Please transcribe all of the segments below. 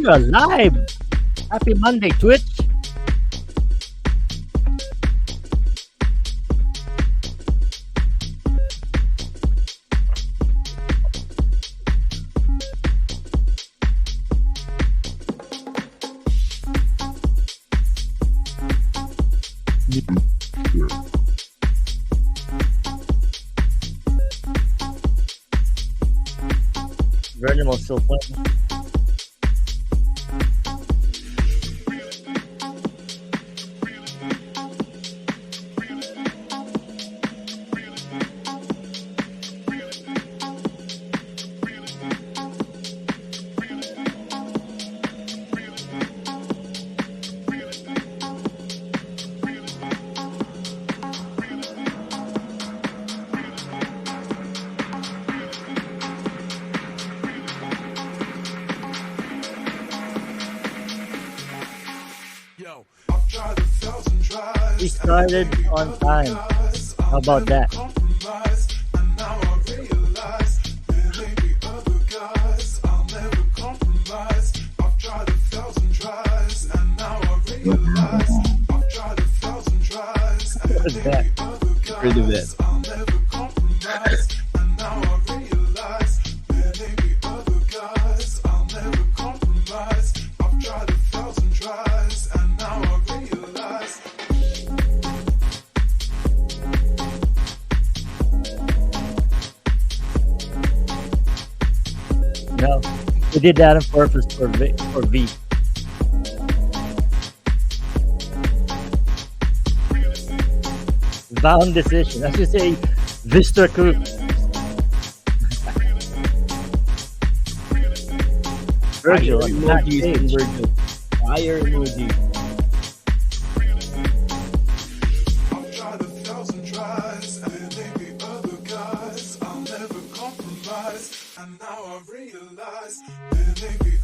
we are live. Happy Monday, Twitch. Vernon will still playing. We started on time. How about that? What is that? Rid of it. No, we did that on purpose for V. Bound decision. I should say, Vista Group. Virgil, Fire on that emojis stage. from Virgil. Fire emoji.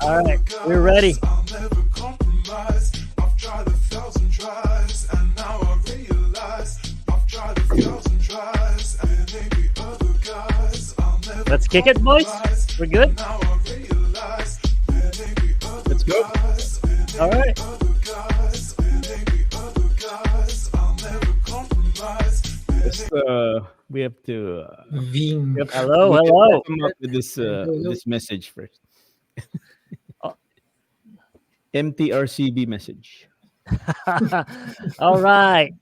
All right, we're ready. Let's kick it, boys. We're good. Let's go. All right. We have to Vim. Hello, we have to hello. come up with this message first. Oh. MTRCB message. All right.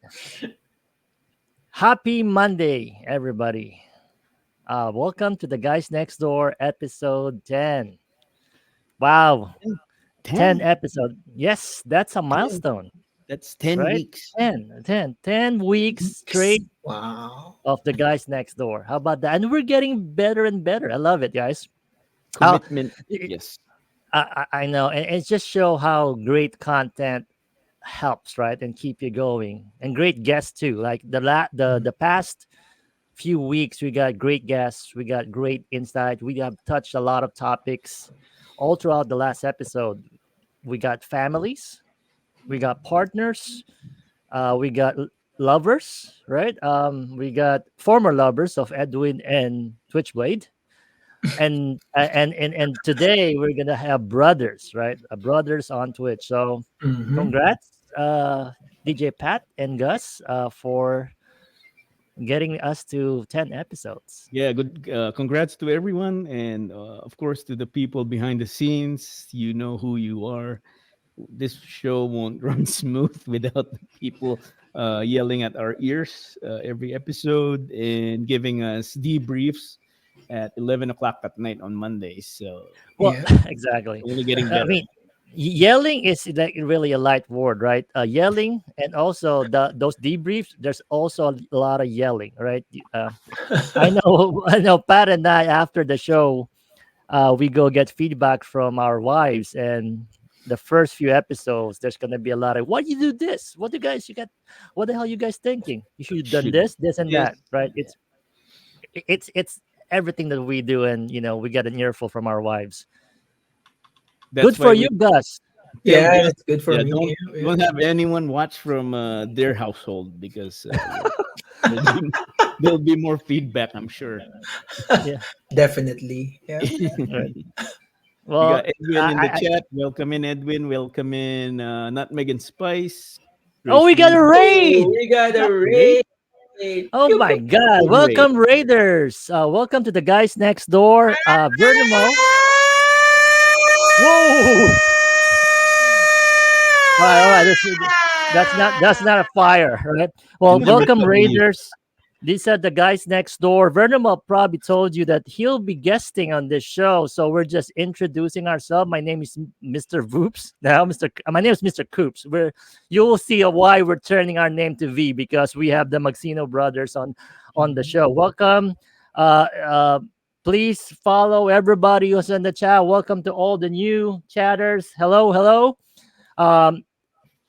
Happy Monday, everybody. Welcome to the Guys Next Door episode 10. Wow, 10 episode. Yes, that's a milestone, That's 10 right? weeks. 10 weeks straight Wow. of the Guys Next Door. How about that? And we're getting better and better. I love it, guys. Uh, Commitment. it- Yes. I know, and it just show how great content helps, right, and keep you going, and great guests too. Like the past few weeks, we got great guests, we got great insight, we have touched a lot of topics all throughout the last episode. We got families, we got partners, we got lovers, right? We got former lovers of Edwin and Twitchblade, and today we're gonna have brothers, right? Brothers on Twitch. So congrats, DJ Pat and Gus, for getting us to 10 episodes. Yeah, good. Congrats to everyone. And of course, to the people behind the scenes. You know who you are. This show won't run smooth without the people yelling at our ears every episode and giving us debriefs at 11 o'clock at night on Mondays. So Well, Yeah. exactly. only getting I better. mean, yelling is like really a light word, right? Yelling, and also those debriefs. There's also a lot of yelling, right? I know, I know. Pat and I, after the show, we go get feedback from our wives, and the first few episodes, there's gonna be a lot of, "Why you do this? What you guys? You got? What the hell you guys thinking? You should have done Should- this, and yes. that, right?" It's everything that we do, and we get an earful from our wives. That's Good why for we you, Gus. Yeah, Yeah, that's good for yeah, me. don't have anyone watch from their household because there'll, be, there'll be more feedback, I'm sure. Yeah. Definitely. Yeah. Right. We Well, got Edwin in the I chat. Welcome in, Edwin. Welcome in, Nutmeg and Spice, oh, we got Tracy. a Oh, raid. we got We a got a raid. raid. Oh Pew, my pew, God! Big raid. Welcome, Raiders. Welcome to the guys next door. Vernamo. Whoa! All right. That's not a fire, right? Well, Never welcome thought we. Raiders. These are the guys next door. Vernimal probably told you that he'll be guesting on this show, so we're just introducing ourselves. My name is Mr. Voops. Now, My name is Mr. Coops. You will see why we're turning our name to V because we have the Maxino brothers on the show. Welcome. Uh, uh, please follow everybody who's in the chat. Welcome to all the new chatters. Hello, hello. Um,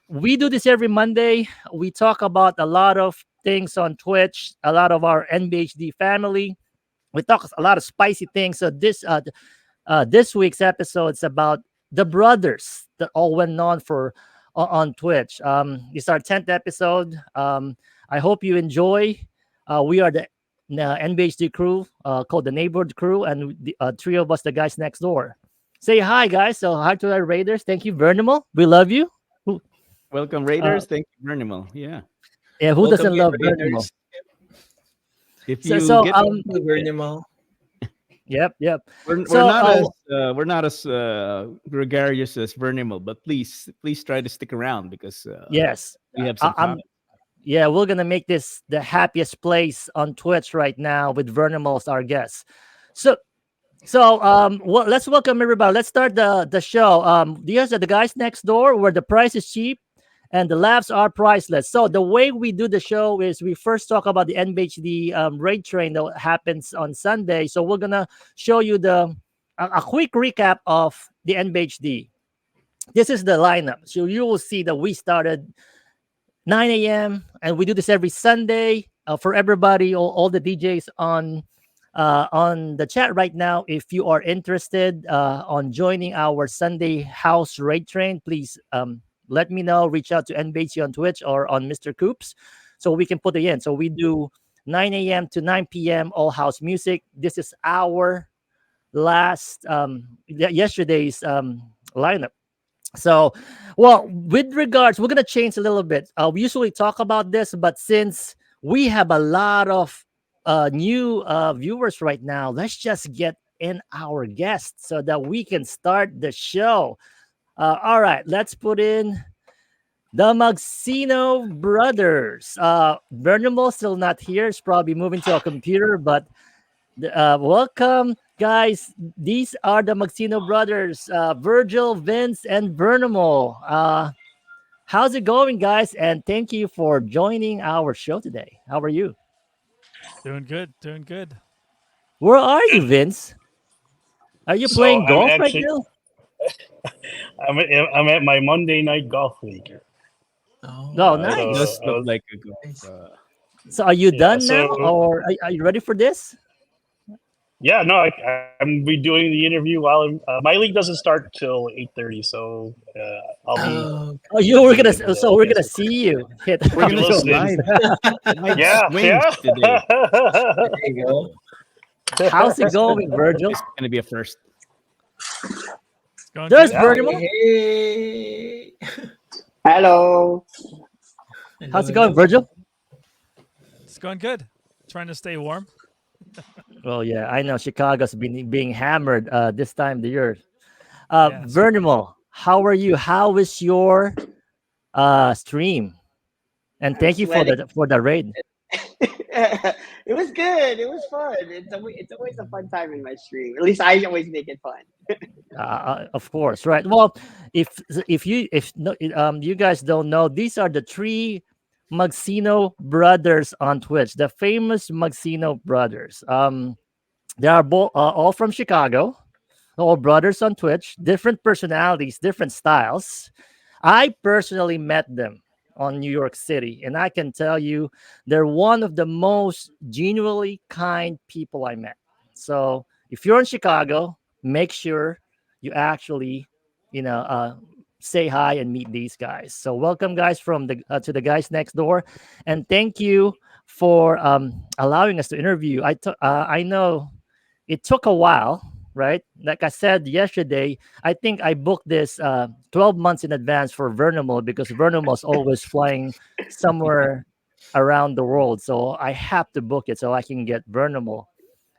we do this every Monday. We talk about a lot of things on Twitch, a lot of our NBHD family. We talk a lot of spicy things. So this week's episode is about the brothers that all went on on Twitch. It's our 10th episode. I hope you enjoy. We are the NBHD crew called the Neighborhood Crew, and the three of us, the guys next door. Say hi, guys. So hi to our Raiders. Thank you, Vernimal. We love you. Who, Welcome, uh, Raiders. Thank you, Vernimal. Yeah. yeah, who Welcome doesn't in, love Vernimal? Raiders. If So, you so get, um, Vernimal. yep, yep. we're So, not as gregarious as Vernimal, but please try to stick around because yes, we have some I'm topics. yeah, we're gonna make this the happiest place on Twitch right now with Vernimal as our guest. So, well, let's welcome everybody. Let's start the show. These are the guys next door, where the price is cheap and the laughs are priceless. So the way we do the show is we first talk about the NBHD raid train that happens on Sunday. So we're gonna show you a quick recap of the NBHD. This is the lineup. So you will see that we started 9 a.m. and we do this every Sunday for everybody, all the DJs on the chat right now. If you are interested on joining our Sunday house raid train, please let me know. Reach out to NBC on Twitch or on Mr. Coops so we can put it in. So we do 9 a.m. to 9 p.m. all house music. This is our yesterday's lineup. So, well, with regards, we're gonna change a little bit. We usually talk about this, but since we have a lot of new viewers right now, let's just get in our guests so that we can start the show. All right, let's put in the Maxino brothers. Bernimal still not here; he's probably moving to a computer, but welcome, guys. These are the Maxino brothers, Virgil, Vince, and Vernimal. How's it going, guys? And thank you for joining our show today. How are you? Doing good, doing good. Where are you, Good. Vince? Are you So playing golf right now? I'm at my Monday night golf league. Oh, Oh, It nice. does So I look was like a go. nice. So, are you yeah. done now, So or are you ready for this? yeah, no, I'm be doing the interview while my league doesn't start till 8:30. So I'll be Oh, Oh, you were be gonna. able So to we're gonna answer see questions. you hit We're I'll our be gonna see show. listening. live live Yeah, swings yeah. today. there you go. How's it This going, Virgil? this is gonna be a first. It's going There's good. yeah. Vernimal. Hey, hey. Hello. Hello, How's it going, hello. Virgil? It's going good. Trying to stay warm. Well, yeah, I know Chicago's been being hammered this time of the year. Yeah, super. Vernimal, how are you? How is your stream? And I'm thank you for sweating. the raid. It was good. It was fun. It's always a fun time in my stream. At least I always make it fun. Of course, right? Well, if if no, you guys don't know, these are the three Maxino brothers on Twitch, the famous Maxino brothers. They are both all from Chicago, all brothers on Twitch, different personalities, different styles. I personally met them on New York City, and I can tell you they're one of the most genuinely kind people I met. So if you're in Chicago, make sure you actually, you know, say hi and meet these guys. So welcome, guys, from the to the guys next door, and thank you for allowing us to interview. I know it took a while right? Like I said yesterday, I think I booked this 12 months in advance for Vernimal because Vernimal's always flying somewhere around the world. So I have to book it so I can get Vernimal.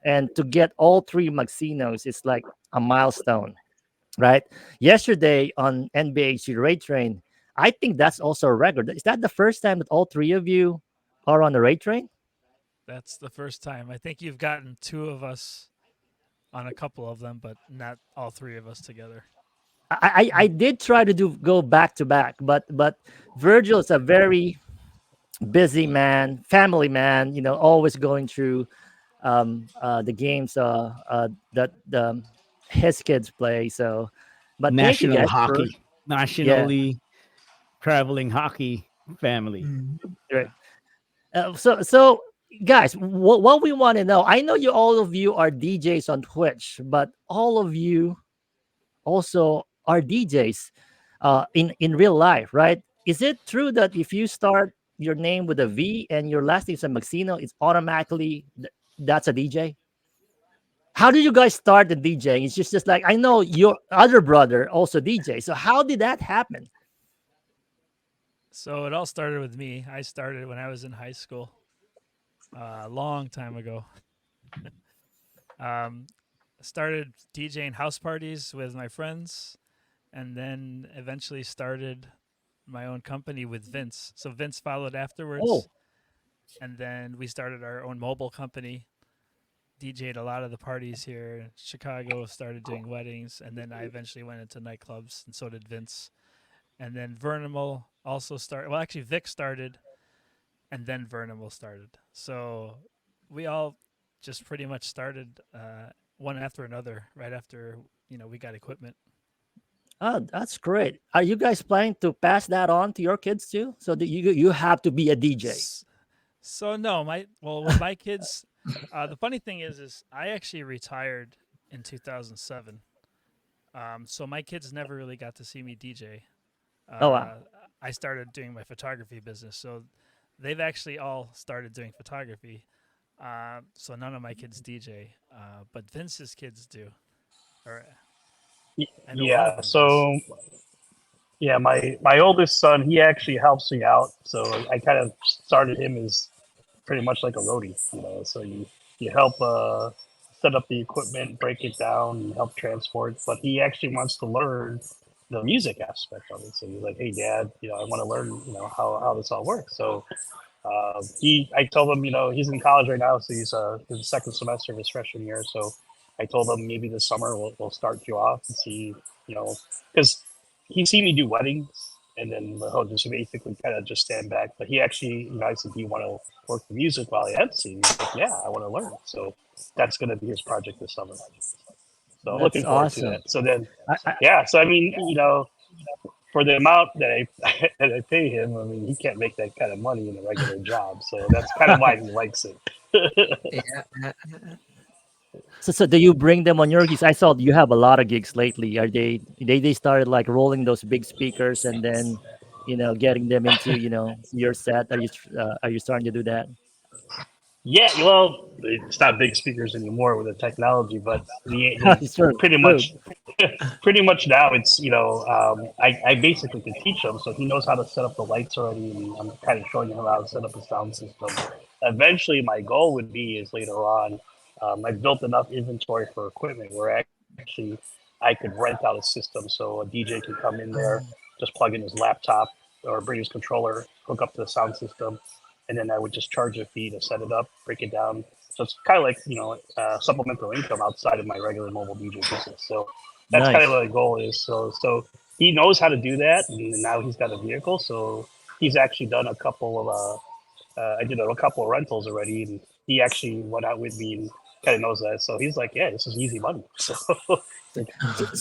And to get all three Maxinos is like a milestone, right? Yesterday on NBHC Raid Train, I think that's also a record. Is that the first time that all three of you are on the Raid Train? That's the first time. I think you've gotten two of us on a couple of them, but not all three of us together. I did try to do go back to back, but Virgil is a very busy man, family man. You know, always going through the games that his kids play. So, but thank you National guys for hockey, yeah, nationally traveling hockey family. Mm. great. So guys, what we want to know, I know you all of you are DJs on Twitch, but all of you also are DJs in real life, right? Is it true that if you start your name with a V and your last name is a Maxino, it's automatically that's a DJ? How did you guys start the DJing? It's just like I know your other brother also DJ. So how did that happen? So it all started with me. I started when I was in high school, a long time ago. Um, started DJing house parties with my friends, and then eventually started my own company with Vince. So Vince followed Oh, afterwards, and then we started our own mobile company. DJ'd a lot of the parties here in Chicago. Started doing weddings, and then I eventually went into nightclubs, and so did Vince. And then Vernimal also started. Well, actually, Vic started, and then Vernimal started. So we all just pretty much started one after another. Right after we got equipment. oh, that's great. Are you guys planning to pass that on to your kids too? So that you have to be a DJ. So no, with my kids, the funny thing is I actually retired in 2007. So my kids never really got to see me DJ. Oh wow. Uh, I started doing my photography business, so they've actually all started doing photography. So none of my kids DJ, but Vince's kids do, or I know one of Yeah. them does. So yeah, my oldest son, he actually helps me out. So I kind of started him as pretty much like a roadie, you know. So you help set up the equipment, break it down, and help transport. But he actually wants to learn the music aspect of it. So he's like, "Hey, Dad, I want to learn, how this all works." So I told him, he's in college right now, so he's in the second semester of his freshman year. So I told him maybe this summer we'll start you off and see, because he's seen me do weddings, and then he'll just basically kind of just stand back. But he actually, I said, "Do you want to work the music while I MC?" And he's like, "Yeah, I want to learn." So that's going to be his project this summer. So That's looking forward to awesome. that. So then, I yeah. So I mean, for the amount that I that I pay him, I mean, he can't make that kind of money in a regular job. So that's kind of why he likes it. Yeah. so do you bring them on your gigs? I saw you have a lot of gigs lately. Are they started like rolling those big speakers and then getting them into your set? Are you starting to do that? Yeah, well, it's not big speakers anymore with the technology, but the It's true. pretty True. much, pretty much now it's I basically can teach him, so he knows how to set up the lights already, and I'm kind of showing him how to set up a sound system. Eventually, my goal would be is later on, I've built enough inventory for equipment where actually I could rent out a system, so a DJ can come in there, just plug in his laptop or bring his controller, hook up to the sound system, and then I would just charge a fee to set it up, break it down. So it's kind of like supplemental income outside of my regular mobile DJ business. So that's kind of Nice. what the goal is. So he knows how to do that, and now he's got a vehicle. So he's actually done a couple of I did a couple of rentals already, and he actually went out with me and kind of knows that. So he's like, yeah, this is easy money. So like,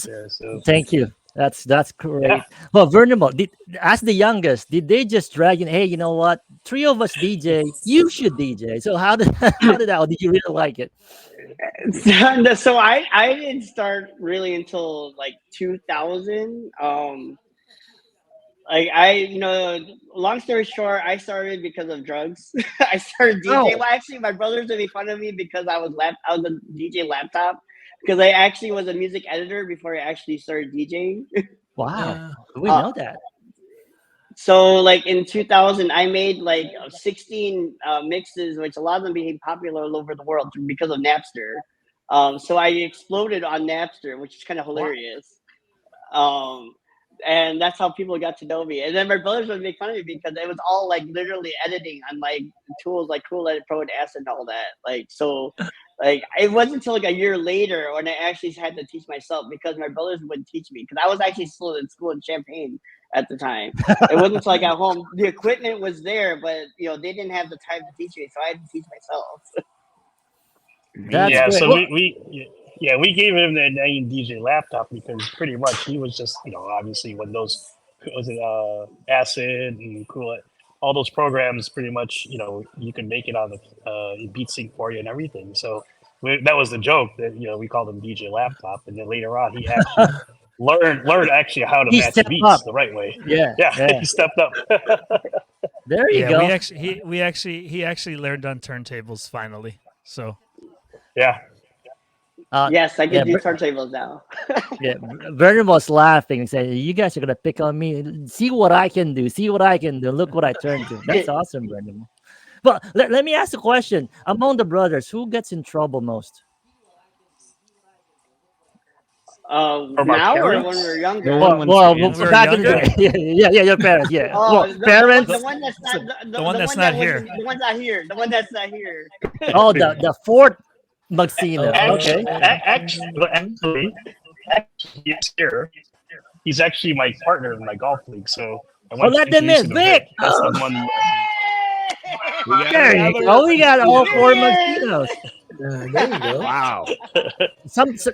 yeah, so Thank you. That's yeah. great. Well, Vernimo, as the youngest, did they just drag in? Hey, you know what? Three of us DJ. You should DJ. So how did how did that? Or did you really like it? So I didn't start really until like 2000. Like long story short, I started because of drugs. I started DJ. Oh, Well, actually, my brothers made fun of me because I was a DJ laptop. because I actually was a music editor before I actually started DJing. Wow, we Uh, know that. So like in 2000, I made like 16 mixes, which a lot of them became popular all over the world because of Napster. So I exploded on Napster, which is kind of hilarious. Um, and that's how people got to know me. And then my brothers would make fun of me because it was all like literally editing on like tools like Cool Edit Pro and Acid and all that. Like so, like it wasn't until like a year later when I actually had to teach myself because my brothers wouldn't teach me because I was actually still in school in Champaign at the time. It wasn't until I got home. The equipment was there, but they didn't have the time to teach me, so I had to teach myself. That's Yeah, great. so Well, we gave him the name DJ laptop because pretty much he was just obviously when those was it Acid and Cool all those programs pretty much you can make it on the beat sync for you and everything. So that was the joke that we called him DJ laptop, and then later on he actually learned actually how to he match stepped up. beats the right way. Yeah, Yeah, yeah. he stepped up. There you Yeah, go. he actually learned on turntables finally. So Yeah. Yes, I Yeah, can do turntables now. yeah. Vernon was laughing and saying, "You guys are gonna pick on me. See what I can do. See what I can do. Look what I turned to." That's awesome, Vernon. But let me ask a question. Among the brothers, who gets in trouble most? From our Now or when we were parents. No younger? one Well, wants to well, when we answer. were back in the younger, day, yeah, your parents, yeah. Oh, Well, the parents. one that's not the one the that's one not that was here. the one's not here. The one that's not here. Oh, the fourth Maxino. Actually, Okay. actually, he's here. He's actually my partner in my golf league, so I Oh, wanted to let them introduce in, you to Vic. Vic. That's the one. We got There you another go. We got all There four he is. Maxinos. There you go. Wow.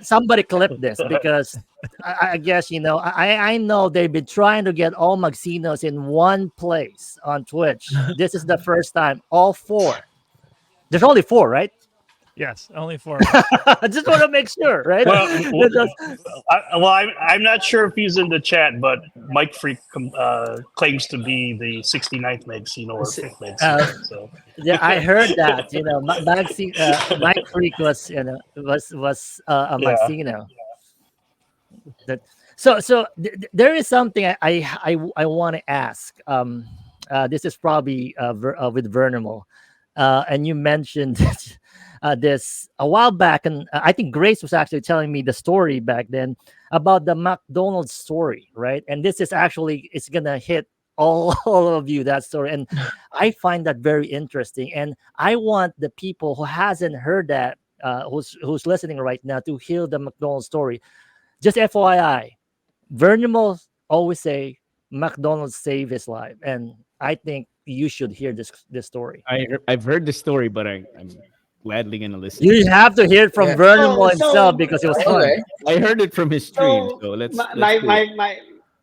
Somebody clip this because I guess I know they've been trying to get all Maxinos in one place on Twitch. This is the first time. All four. There's only four, right? Yes, only four of us. I just want to make sure, right? Because- I'm not sure if he's in the chat, but Mike Freak claims to be the 69th Maxino or 5th Maxino. So yeah, I heard that. Mike Freak was a yeah, Maxino. That there is something I want to ask. This is probably with Vernimal, and you mentioned this a while back, and I think Grace was actually telling me the story back then about the McDonald's story, right? And this is actually it's gonna hit all, all of you that story, and I find that very interesting, and I want the people who hasn't heard that. Who's listening right now to hear the McDonald's story? Just FYI, Vernimal always say McDonald's saved his life, and I think you should hear this story. I've heard the story, but I'm gladly gonna listen. You have to hear it from Yeah. Vernimal So himself so because it was fun. Okay. I heard it from his stream, so so let's my let's my do it. my, my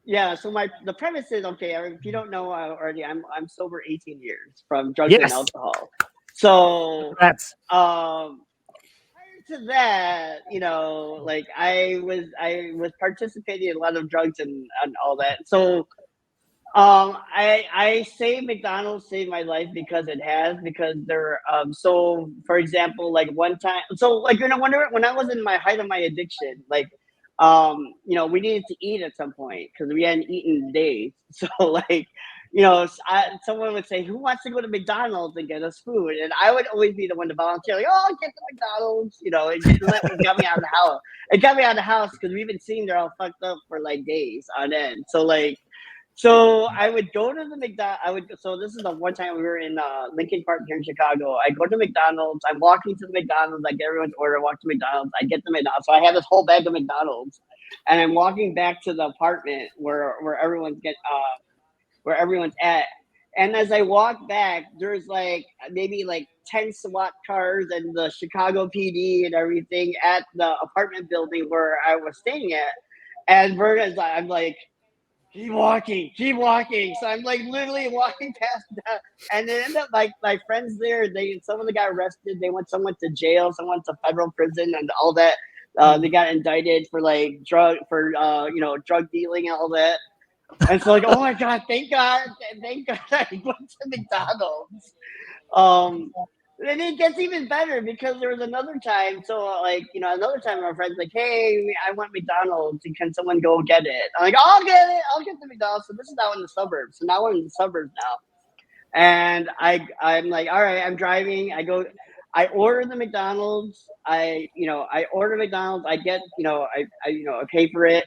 yeah. So the premise is okay. If you don't know already, I'm sober 18 years from drugs and Yes, alcohol. So that's prior to that, like I was participating in a lot of drugs and all that. So I say McDonald's saved my life because it has because they're so for example like one time like when I was in my height of my addiction like we needed to eat at some point because we hadn't eaten in days so like someone would say who wants to go to McDonald's and get us food and I would always be the one to volunteer like oh I'll get to McDonald's it got me out of the house because we've been sitting there all fucked up for like days on end so I would go to the McDonald's. So this is the one time we were in Lincoln Park here in Chicago. I go to McDonald's. I'm walking to the McDonald's. I get everyone's order. Walk to McDonald's. I get the McDonald's. So I have this whole bag of McDonald's, and I'm walking back to the apartment where everyone's at. And as I walk back, there's like maybe like 10 SWAT cars and the Chicago PD and everything at the apartment building where I was staying at. And I'm like keep walking, keep walking. So I'm like literally walking past that, and it ended up like my friends there. Some of them got arrested. They went someone to jail, someone to federal prison, and all that. They got indicted for like drug dealing and all that. And so like, oh my god, thank God, I went to McDonald's. Um, And it gets even better because there was another time. So, another time our friend's like, "Hey, I want McDonald's. Can someone go get it?" I'm like, "I'll get it. I'll get the McDonald's." So this is now in the suburbs. So now we're in the suburbs now, and I'm like, "All right, I'm driving. I go, I order the McDonald's. I order McDonald's. I get, I pay for it.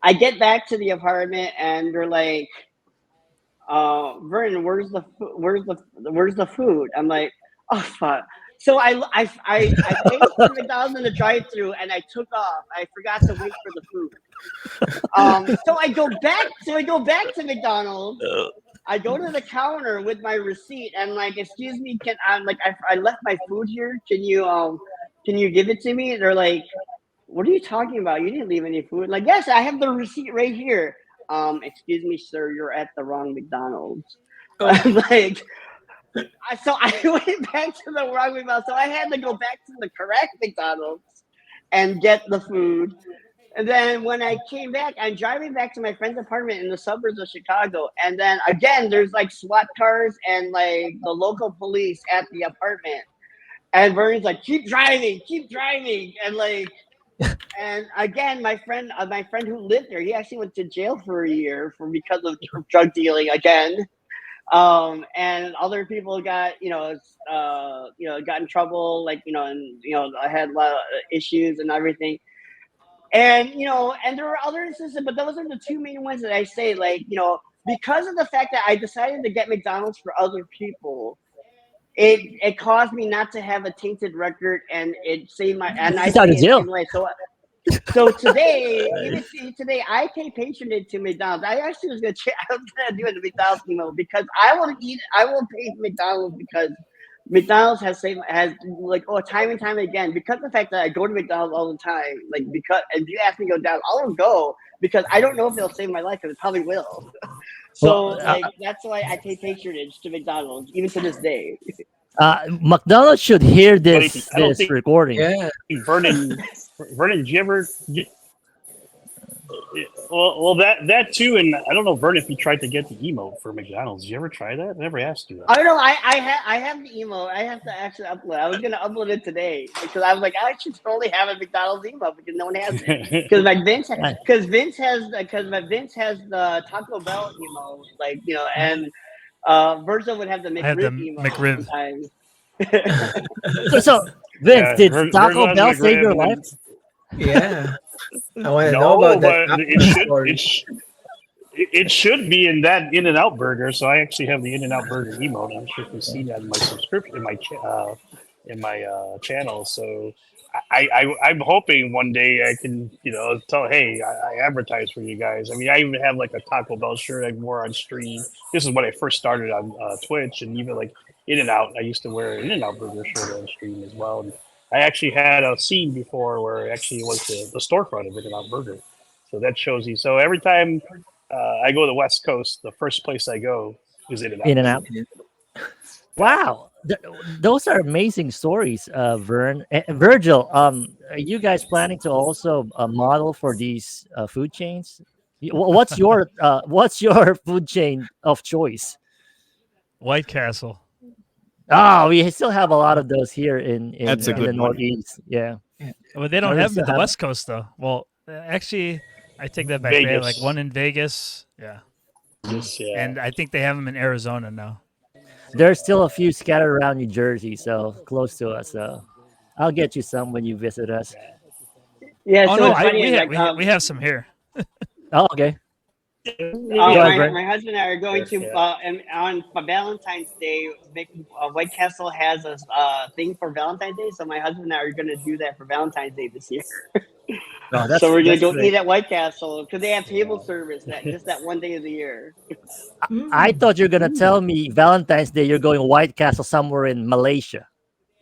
I get back to the apartment, and they're like, Vernon, where's the food? I'm like, oh fuck. So I paid for the McDonald's in the drive-through and I took off. I forgot to wait for the food. So I go back to McDonald's. I go to the counter with my receipt and like, excuse me, I left my food here. Can you give it to me? They're like, what are you talking about? You didn't leave any food. Like, yes, I have the receipt right here. Excuse me, sir, you're at the wrong McDonald's. Oh. Like, so I went back to the wrong McDonald's. So I had to go back to the correct McDonald's and get the food. And then when I came back, I'm driving back to my friend's apartment in the suburbs of Chicago. And then again, there's like SWAT cars and like the local police at the apartment. And Vernon's like, keep driving. And again, my friend who lived there, he actually went to jail for a year because of drug dealing again. And other people got, got in trouble, I had a lot of issues and everything. And and there were other instances, but those are the two main ones that I say, because of the fact that I decided to get McDonald's for other people. It caused me not to have a tainted record, and it saved my and I He's out say of it saved jail. my life. So today, today, I pay patronage to McDonald's. I actually was I was gonna do it at McDonald's email because I will eat. I will pay McDonald's because McDonald's has like time and time again, because of the fact that I go to McDonald's all the time. Like, because if you ask me to go down, I'll go because I don't know if it'll save my life, because it probably will. So Well, that's why I pay patronage to McDonald's even to this day. McDonald's should hear But this I don't think recording. Yeah. Vernon, did you ever? Well, that too, and I don't know, Vernon, if you tried to get the emote for McDonald's. Did you ever try that? I never asked you that. I don't know. I have the emo. I have to actually upload. I was gonna upload it today because I was like, I should totally have a McDonald's emo because no one has it. Because Vince has the Taco Bell emo, and Virgil would have the I have the McRib emo McRib. sometimes. So Vince, Yeah, did Virgil Taco has Bell save McRib, your and life? then Yeah. I want to know no, about that but story. it should be in that In and Out burger. So I actually have the In and Out burger emote. I'm sure if you've seen that in my subscription in my channel. So I'm hoping one day I can tell, hey, I advertise for you guys. I mean, I even have like a Taco Bell shirt I wore on stream. This is when I first started on Twitch, and even like In and Out, I used to wear an In and Out burger shirt on stream as well. And I actually had a scene before where actually it was the storefront of In and Out Burger. So that shows you. So every time I go to the West Coast, the first place I go is In and Out. In and out. Wow, those are amazing stories, Vern. Virgil. Are you guys planning to also model for these food chains? What's your food chain of choice? White Castle. Oh, we still have a lot of those here in That's a in the good one. Northeast. Yeah, Well, they don't we have them still at the have. West Coast though. Well, actually, I take that back. They have like Vegas. one in Vegas. Yeah, Yeah. and I think they have them in Arizona now. There's still a few scattered around New Jersey, so close to us. So I'll get you some when you visit us. Yeah, Oh so no, it's funny. we have some here. Oh, okay. My, Go ahead, Vern. my husband and I are going to on for Valentine's Day. White Castle has a thing for Valentine's Day, so my husband and I are going to do that for Valentine's Day this year. Oh, So we're going to that's go great. eat at White Castle because they have table service that one day of the year. I thought you were gonna tell me Valentine's Day you're going White Castle somewhere in Malaysia.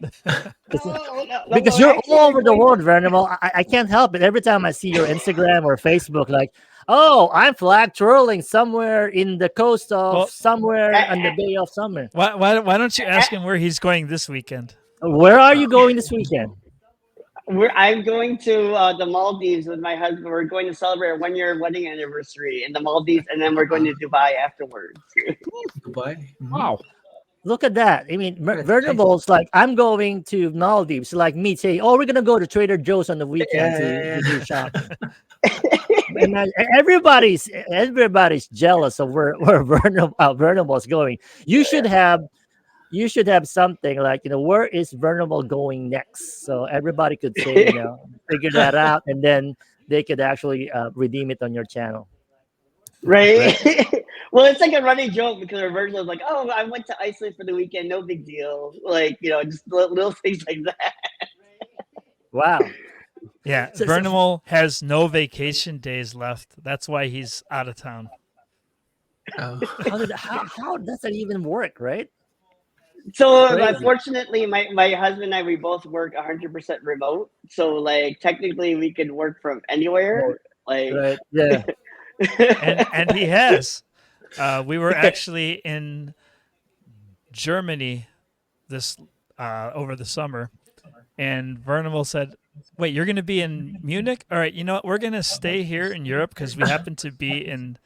Because you're actually, all we're over the going world, Vernimal. I can't help it. Every time I see your Instagram or Facebook, like, oh, I'm flag twirling somewhere in the coast of Well, somewhere to- on the bay of somewhere. Why don't you ask him where he's going this weekend? Where are you going this weekend? I'm going to the Maldives with my husband. We're going to celebrate our 1 year wedding anniversary in the Maldives, and then we're going to Dubai afterwards. Goodbye. Wow. Look at that. I mean, Good. Vernables, like, I'm going to Maldives, like me saying, oh, we're going to go to Trader Joe's on the weekend to do shopping. And everybody's jealous of where Vernable's going. You should have something like, where is Vernable going next? So everybody could say, figure that out, and then they could actually redeem it on your channel. Right? Right? Well, it's like a running joke because Virgil was like, "Oh, I went to Iceland for the weekend. No big deal." Like, just little things like that. Wow. Yeah, So, Vernimal has no vacation days left. That's why he's out of town. Oh. how does that even work, right? So, Crazy. unfortunately, my husband and I, we both work 100% remote. So, like, technically, we can work from anywhere. Like, Right. Yeah. And he has. We were actually in Germany this over the summer, and Vernimal said, "Wait, you're going to be in Munich? All right, you know what? We're going to stay here in Europe because we happen to be in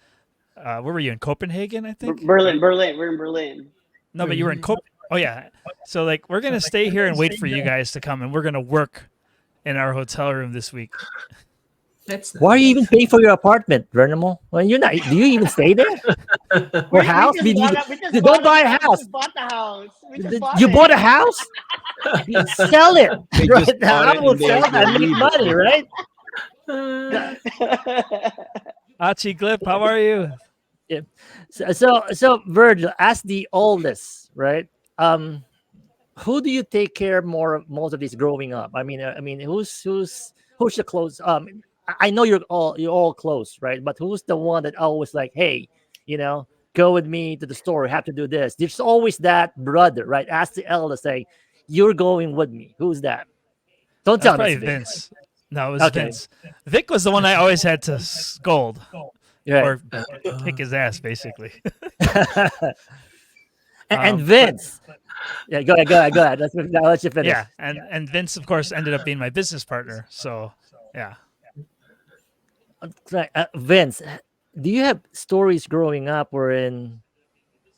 where were you, in Copenhagen, I think? Berlin, right? Berlin. We're in Berlin. No, but you were in Oh yeah. So like we're going to stay here and wait for you guys to come, and we're going to work in our hotel room this week." That's Why are you even nice. paying for your apartment, Vernimal? Well, you're not. Do you even stay there? Or house? We just You don't buy a We house. just bought the house. We just bought You it. bought a house? You sell it. They Right just now, bought I it will and sell it they're and make leaving. money, right? Achi Glip, how are you? Yeah. So Virgil, as the oldest, right? Who do you take care more of most of this growing up? I mean, who's the close? I know you're all close, right? But who's the one that always like, hey, go with me to the store. Have to do this. There's always that brother, right? Ask the eldest, say, you're going with me. Who's that? Don't That's tell me it's probably Vic. Vince. No, it was Okay. Vince. Vic was the one I always had to scold Right. or kick his ass, basically. and But Vince. Yeah, go ahead. Let's let you finish. yeah, and Vince, of course, ended up being my business partner. So yeah, Right. Vince, do you have stories growing up wherein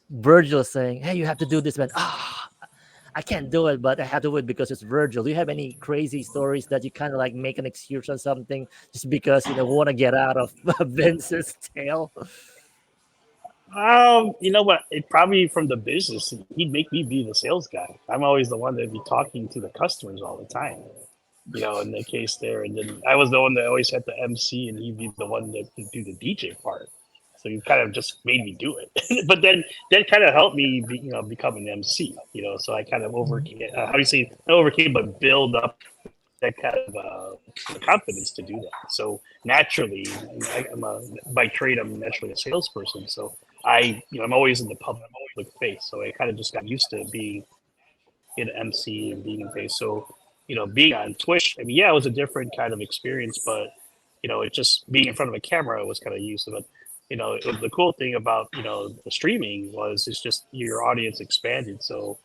Virgil saying, "Hey, you have to do this, man. I can't do it, but I have to do it because it's Virgil." Do you have any crazy stories that you kind of like make an excuse or something just because want to get out of Vince's tail? You know what? It probably from the business, he'd make me be the sales guy. I'm always the one that'd be talking to the customers all the time. In the case there, and then I was the one that always had the MC, and he'd be the one that would do the DJ part. So he kind of just made me do it. But then that kind of helped me, become an MC. So I kind of overcame. How do you say? Not overcame, but build up that kind of confidence to do that. So naturally, by trade, I'm naturally a salesperson. So I'm always in the public face. So I kind of just got used to being in MC and being in face. So, being on Twitch, I mean, yeah, it was a different kind of experience, but, it's just being in front of a camera was kind of used to it. The cool thing about, the streaming was it's just your audience expanded. So,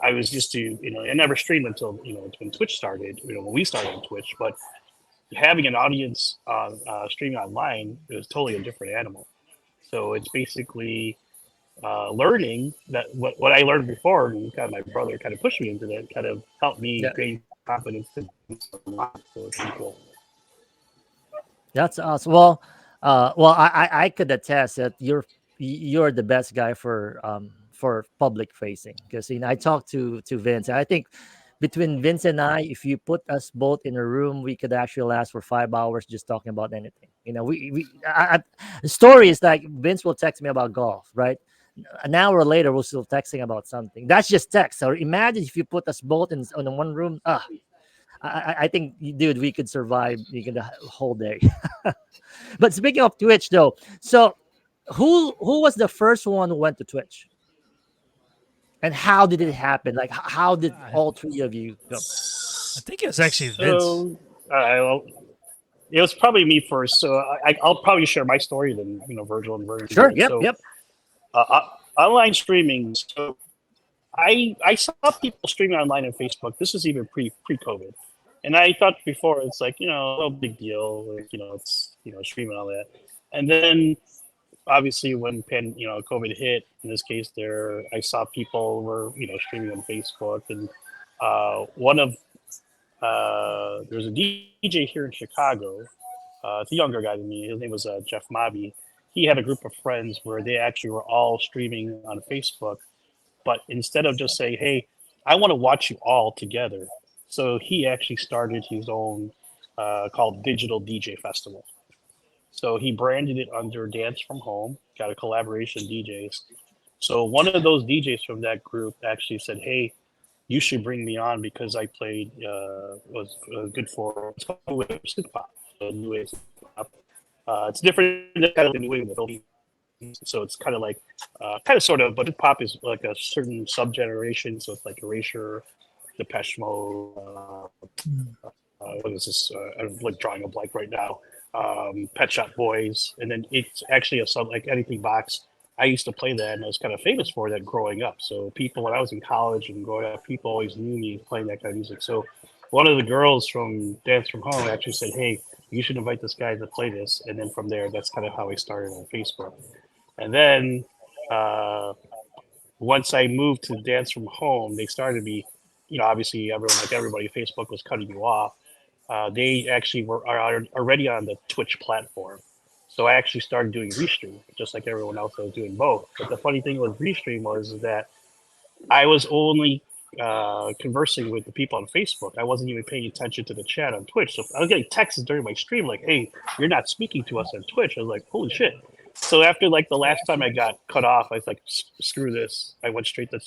I was used to, I never streamed until, when Twitch started, when we started on Twitch, but having an audience streaming online, it was totally a different animal. So it's basically learning that what I learned before, and kind of my brother kind of pushed me into that, kind of helped me Yeah. gain confidence to do something. So it's pretty cool. That's awesome. Well, I could attest that you're the best guy for public facing because I talked to Vince. And I think between Vince and I, if you put us both in a room, we could actually last for 5 hours just talking about anything. The story is like Vince will text me about golf, right? An hour later, we're still texting about something. That's just text. So imagine if you put us both in one room. I think, dude, we could survive the whole day. But speaking of Twitch, though, so who was the first one who went to Twitch, and how did it happen? Like, how did all three of you go? I think it was actually Vince. So it was probably me first. So I'll probably share my story, then Virgil and Virgil. Sure. Yep. So Yep. online streaming. So I saw people streaming online on Facebook. This is even pre-COVID. And I thought before it's like, no big deal. Like, it's, streaming all that. And then obviously when COVID hit, in this case, I saw people were streaming on Facebook, and one of there's a DJ here in Chicago. It's a younger guy than me. His name was Jeff Mobby. He had a group of friends where they actually were all streaming on Facebook, but instead of just saying, "Hey, I want to watch you all together," so he actually started his own called Digital DJ Festival. So he branded it under Dance from Home, got a collaboration DJs. So one of those DJs from that group actually said, "Hey, you should bring me on because I played was good for it's called new wave synth pop. So new wave synth pop. It's different than kind of the new wave in the Philippines. So it's kind of like kind of sort of, but pop is like a certain subgeneration. So it's like Erasure, Depeche Mode. What is this? I'm like drawing a blank right now. Pet Shop Boys, and then it's actually a sub like Anything Box. I used to play that, and I was kind of famous for that growing up. So people, when I was in college and growing up, people always knew me playing that kind of music. So one of the girls from Dance from Home actually said, "Hey, you should invite this guy to play this." And then from there, that's kind of how I started on Facebook. And then uh, once I moved to Dance from Home, they started me. Obviously, everyone like everybody, Facebook was cutting you off. They actually are already on the Twitch platform. So I actually started doing Restream, just like everyone else was doing both. But the funny thing with Restream was that I was only conversing with the people on Facebook. I wasn't even paying attention to the chat on Twitch. So I was getting texts during my stream like, "Hey, you're not speaking to us on Twitch." I was like, "Holy shit!" So after like the last time I got cut off, I was like, "Screw this!" I went straight to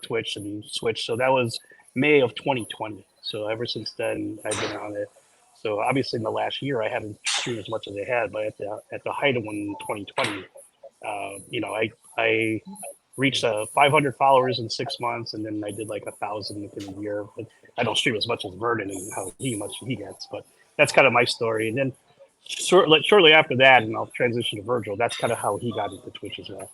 Twitch and switched. So that was May of 2020. So ever since then, I've been on it. So obviously, in the last year, I haven't streamed as much as I had, but at the height of when 2020, I reached 500 followers in 6 months, and then I did like 1,000 within a year. But I don't stream as much as Vernon and how much he gets, but that's kind of my story. And then shortly after that, and I'll transition to Virgil. That's kind of how he got into Twitch as well.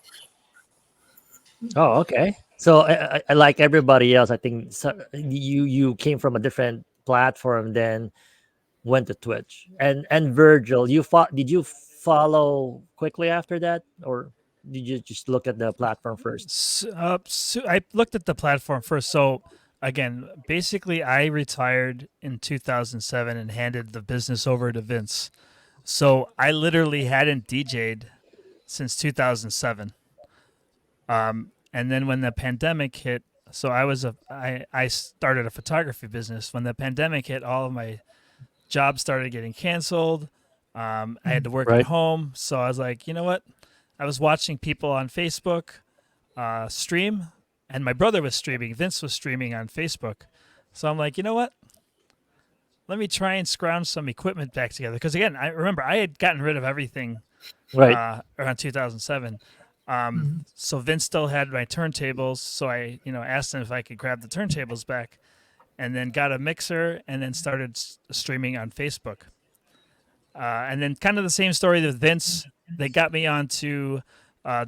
Oh, okay. So like everybody else, I think you came from a different platform, then went to Twitch. And Virgil, did you follow quickly after that, or did you just look at the platform first? So I looked at the platform first. So again, basically, I retired in 2007 and handed the business over to Vince. So I literally hadn't DJ'd since 2007. And then when the pandemic hit, so I started a photography business. When the pandemic hit, all of my jobs started getting canceled. I had to work at Right. home, so I was like, you know what? I was watching people on Facebook stream, and my brother was streaming. Vince was streaming on Facebook, so I'm like, you know what? Let me try and scrounge some equipment back together. Because again, I remember I had gotten rid of everything Right. around 2007. Mhm. So Vince still had my turntables, so I asked him if I could grab the turntables back, and then got a mixer, and then started streaming on Facebook. And then kind of the same story with Vince. They got me onto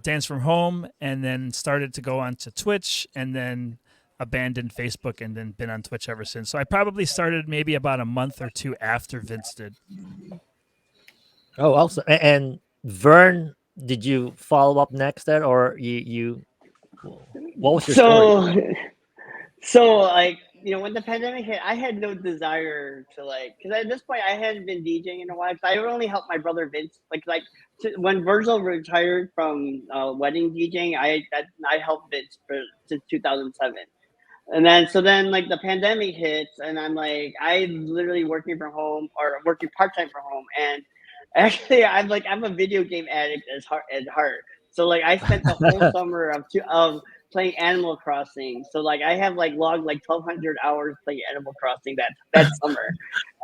Dance from Home, and then started to go on to Twitch, and then abandoned Facebook, and then been on Twitch ever since. So I probably started maybe about a month or two after Vince did. Oh, also, and Vern, did you follow up next then, or what was your story? So, so like when the pandemic hit, I had no desire to because at this point I hadn't been DJing in a while. 'Cause I only helped my brother Vince. When Virgil retired from wedding DJing, I helped Vince since 2007. And then like the pandemic hits, and I'm like I literally working from home or working part time from home, and actually I'm a video game addict at heart. So like I spent the whole summer of playing Animal Crossing. So like I have logged 1,200 hours playing Animal Crossing that summer,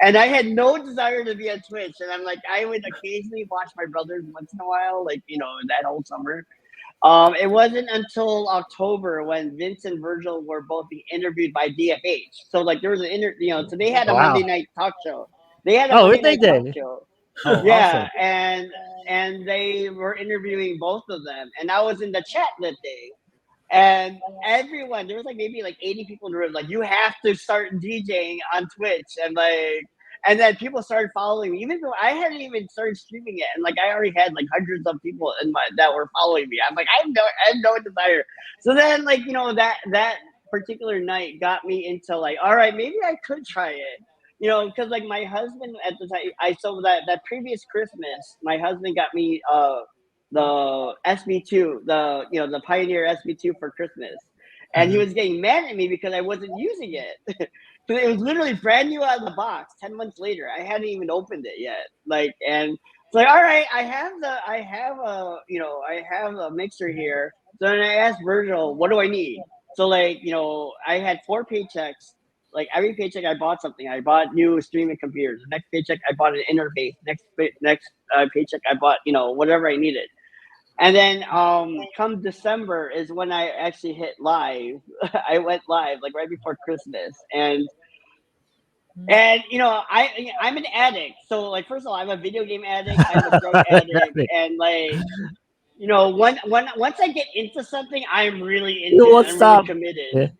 and I had no desire to be on Twitch. And I'm like I would occasionally watch my brothers once in a while, that whole summer. It wasn't until October when Vince and Virgil were both being interviewed by DFH. So like there was so they had a Wow. Monday night talk show. They had a Oh, Monday really? They night talk did. show. Oh, Yeah, awesome. and they were interviewing both of them, and I was in the chat that day, and there was maybe 80 people in the room. Like you have to start DJing on Twitch, and And then people started following me, even though I hadn't even started streaming it, and like I already had like hundreds of people in my that were following me. I'm like, I have no desire. So then, like that particular night got me into like, all right, maybe I could try it. Because like my husband at the time, I so that previous Christmas, my husband got me the SB2, the Pioneer SB2 for Christmas, and he Mhm. was getting mad at me because I wasn't using it. So it was literally brand new out of the box. 10 months later, I hadn't even opened it yet. Like, and it's like, all right, I have a mixer here. So then I asked Virgil, what do I need? So like, I had 4 paychecks. Like every paycheck, I bought something. I bought new streaming computers. The next paycheck, I bought an interface. Next paycheck, I bought whatever I needed. And then come December is when I actually hit live. I went live like right before Christmas, and I'm an addict. So like first of all, I'm a video game addict. I'm a drug addict, and like once I get into something, I'm really You into it. won't I'm really stop. committed.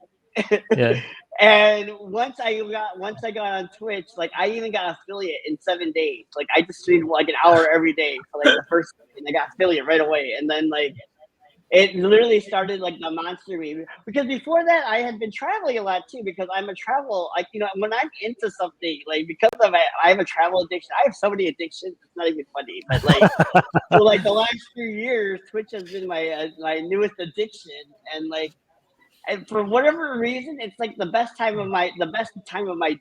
Yeah, yeah. And once I got on Twitch, like I even got affiliate in 7 days. Like I just streamed like an hour every day for like the first, and I got affiliate right away. And then like it literally started like the monster me because before that I had been traveling a lot too because I'm a travel like when I'm into something like because of it, I have a travel addiction. I have so many addictions. It's not even funny, but like so like the last few years, Twitch has been my newest addiction, and like and for whatever reason, it's like the best time of my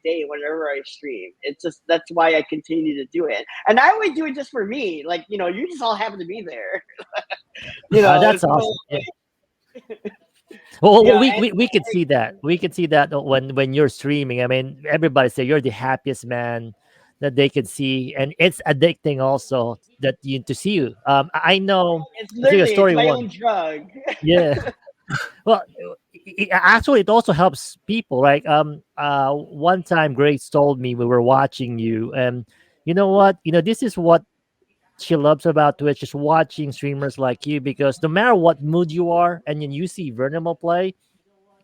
day whenever I stream. It's just that's why I continue to do it, and I always do it just for me. Like you just all happen to be there. That's So awesome. Yeah. Well, we, and we we could see that. We could see that when you're streaming. I mean, everybody say you're the happiest man that they could see, and it's addicting also that you to see you. I know. it's I think a literally it's story my one. own drug. Yeah. Well, actually, it also helps people. Right. One time, Grace told me we were watching you, and you know what? This is what she loves about Twitch is watching streamers like you because no matter what mood you are, and then you see Vernimal play,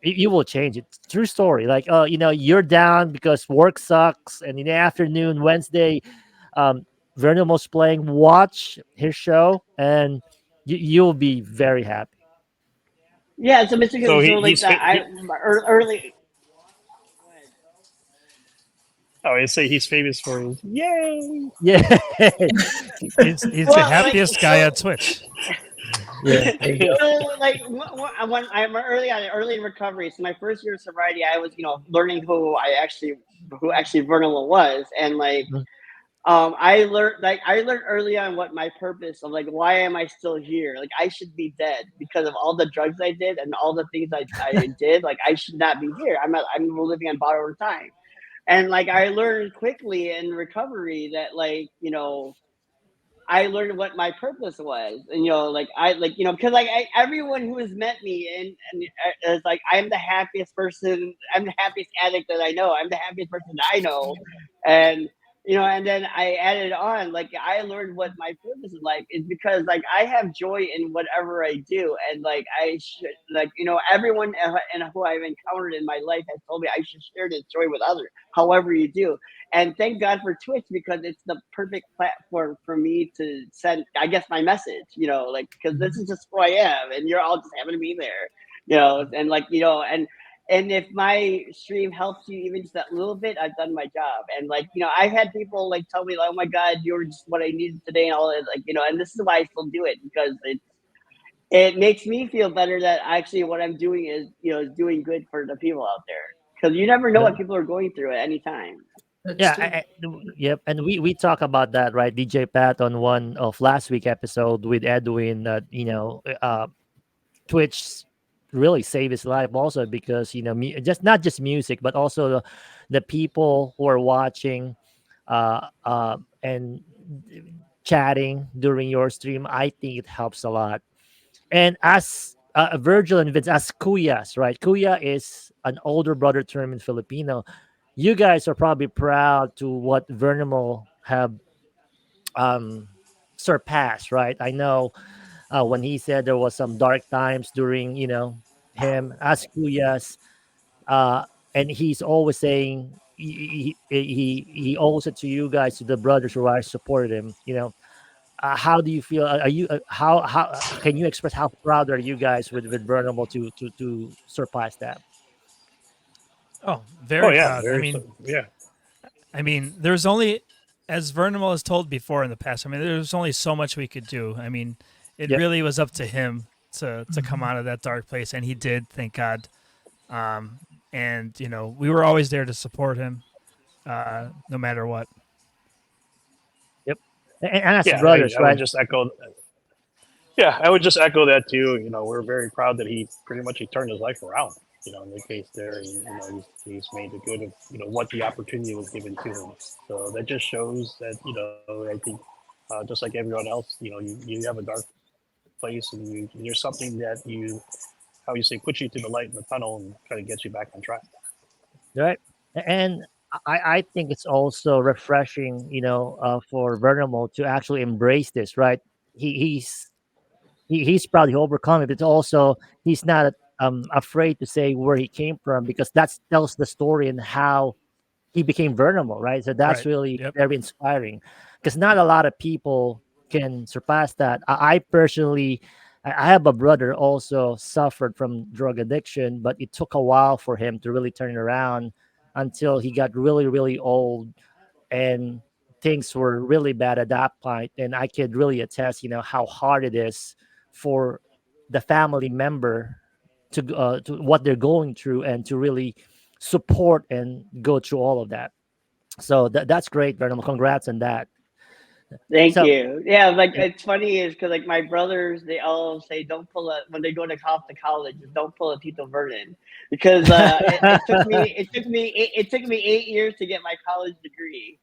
you will change it. True story. Like, you're down because work sucks, and in the afternoon, Wednesday, Vernimal's playing. Watch his show, and you'll be very happy. Yeah, so basically, So so like that. Early. Go ahead. I say he's famous for his yay. Yeah, He's the Well, like happiest guy on Twitch. yeah. There you go. well, like when I'm early in recovery. So my first year of sobriety, I was learning who actually Vernal was, and like Mhm. I learned early on what my purpose of like why am I still here? Like I should be dead because of all the drugs I did and all the things I did. Like I should not be here. I'm living on borrowed time. And like I learned quickly in recovery that I learned what my purpose was, and like I like because like everyone who has met me and is like I'm the happiest person, I'm the happiest addict that I know, I'm the happiest person that I know, and and then I added on like I learned what my purpose in life is because like I have joy in whatever I do, and like I should like everyone and who I've encountered in my life has told me I should share this joy with others, however you do, and thank God for Twitch because it's the perfect platform for me to send, I guess, my message. Like because this is just who I am, and you're all just having to be there. And like and if my stream helps you even just that little bit, I've done my job. And like I've had people like tell me, like, "Oh my God, you're just what I needed today," and all that. Like and this is why I still do it because it makes me feel better that actually what I'm doing is doing good for the people out there because you never know Yeah. what people are going through at any time. That's Yeah, true. yep, and we talk about that, right? DJ Pat on one of last week episode with Edwin that Twitch really saved his life also because just not just music but also the people who are watching and chatting during your stream. I think it helps a lot. And as Virgil and Vince, as kuyas, right? Kuya is an older brother term in Filipino. You guys are probably proud to what Vernimal have um, surpassed, right? I know when he said there was some dark times during, him as kuyas, uh, and he's always saying he owes it to you guys, to the brothers who are supported him. How do you feel? Are you how can you express how proud are you guys with Burnable to surpass that? Oh, Oh very yeah, proud. very yeah. I mean, there's only, as Vernimal has told before in the past. I mean, there's only so much we could do. I mean, it Yep. really was up to him to come out of that dark place, and he did. Thank God. And we were always there to support him, no matter what. Yep. And as Yeah, brothers, I would right? just echo. Yeah, I would just echo that too. We're very proud that he pretty much he turned his life around. In the case there, he's made the good of what the opportunity was given to him. So that just shows that I think just like everyone else, you have a dark place and there's something that how you say puts you to the light in the tunnel and try to get you back on track. Right. And I think it's also refreshing, for Vernimal to actually embrace this, right? He's proud he overcome it, but also he's not afraid to say where he came from, because that tells the story and how he became Vernimal, right? So that's Right. really Yep. very inspiring, because not a lot of people can surpass that. I personally, I have a brother also suffered from drug addiction, but it took a while for him to really turn it around until he got really, really old and things were really bad at that point. And I could really attest, how hard it is for the family member to what they're going through and to really support and go through all of that. So that's great, Vernon. Congrats on that. Thank So you. Yeah, like it's funny is because like my brothers, they all say don't pull a when they go to off to college, don't pull a Tito Vernon because it took me 8 years to get my college degree.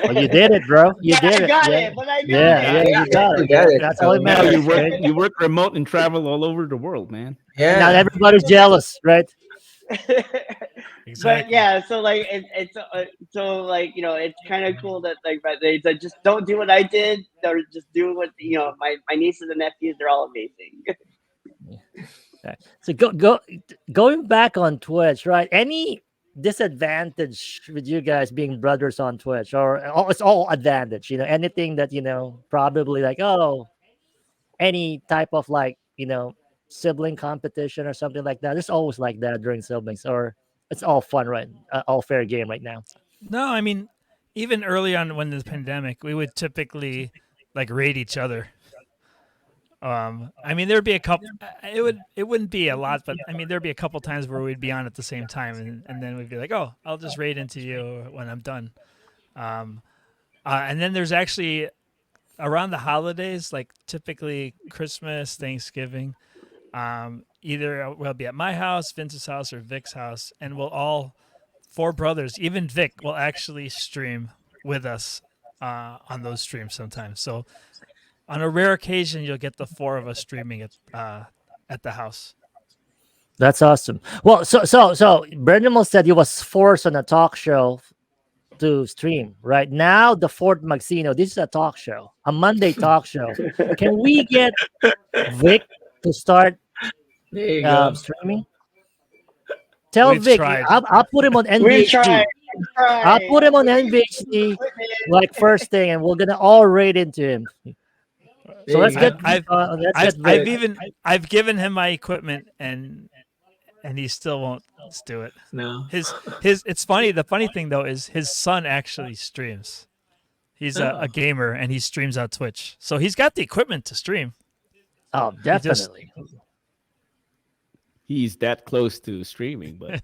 well, you did it, bro. You But I did it. got Yeah, it. But I got yeah, Yeah, yeah. it. yeah, You got you it. got it. That's all So that Now matters. you work remote and travel all over the world, man. Now yeah. everybody's jealous, right? But Exactly. yeah, so like it's so like it's kind of cool that but they just don't do what I did, or just do what my nieces and nephews. They're all amazing. Okay. So going back on Twitch, right? Any disadvantage with you guys being brothers on Twitch, or it's all advantage? Anything that probably like, oh, any type of like sibling competition or something like that. It's always like that during siblings, or it's all fun, right? All fair game right now. No, I mean, even early on when the pandemic, we would typically like raid each other. I mean, there'd be a couple. It wouldn't be a lot, but I mean, there'd be a couple times where we'd be on at the same time, and then we'd be like, "Oh, I'll just raid into you when I'm done." Um, and then there's actually around the holidays, like typically Christmas, Thanksgiving. Either we'll be at my house, Vince's house, or Vic's house, and we'll all four brothers, even Vic, will actually stream with us on those streams sometimes. So on a rare occasion, you'll get the four of us streaming at the house. That's awesome. Well, so Brendan said he was forced on a talk show to stream. Right now, the Fort Maxino. This is a talk show, a Monday talk show. Can we get Vic to start There you go. streaming? Tell We've Vic, tried. I'll put him on We NVHD. tried. I'll put him on We NVHD equipment. like first thing, and we're gonna all raid into him. So There let's you get go. let's get Vic. I've given him my equipment and he still won't do it. No. His it's funny. The funny thing though is his son actually streams. He's Oh. a gamer and he streams on Twitch, so he's got the equipment to stream. Oh, He just definitely. He's that close to streaming, but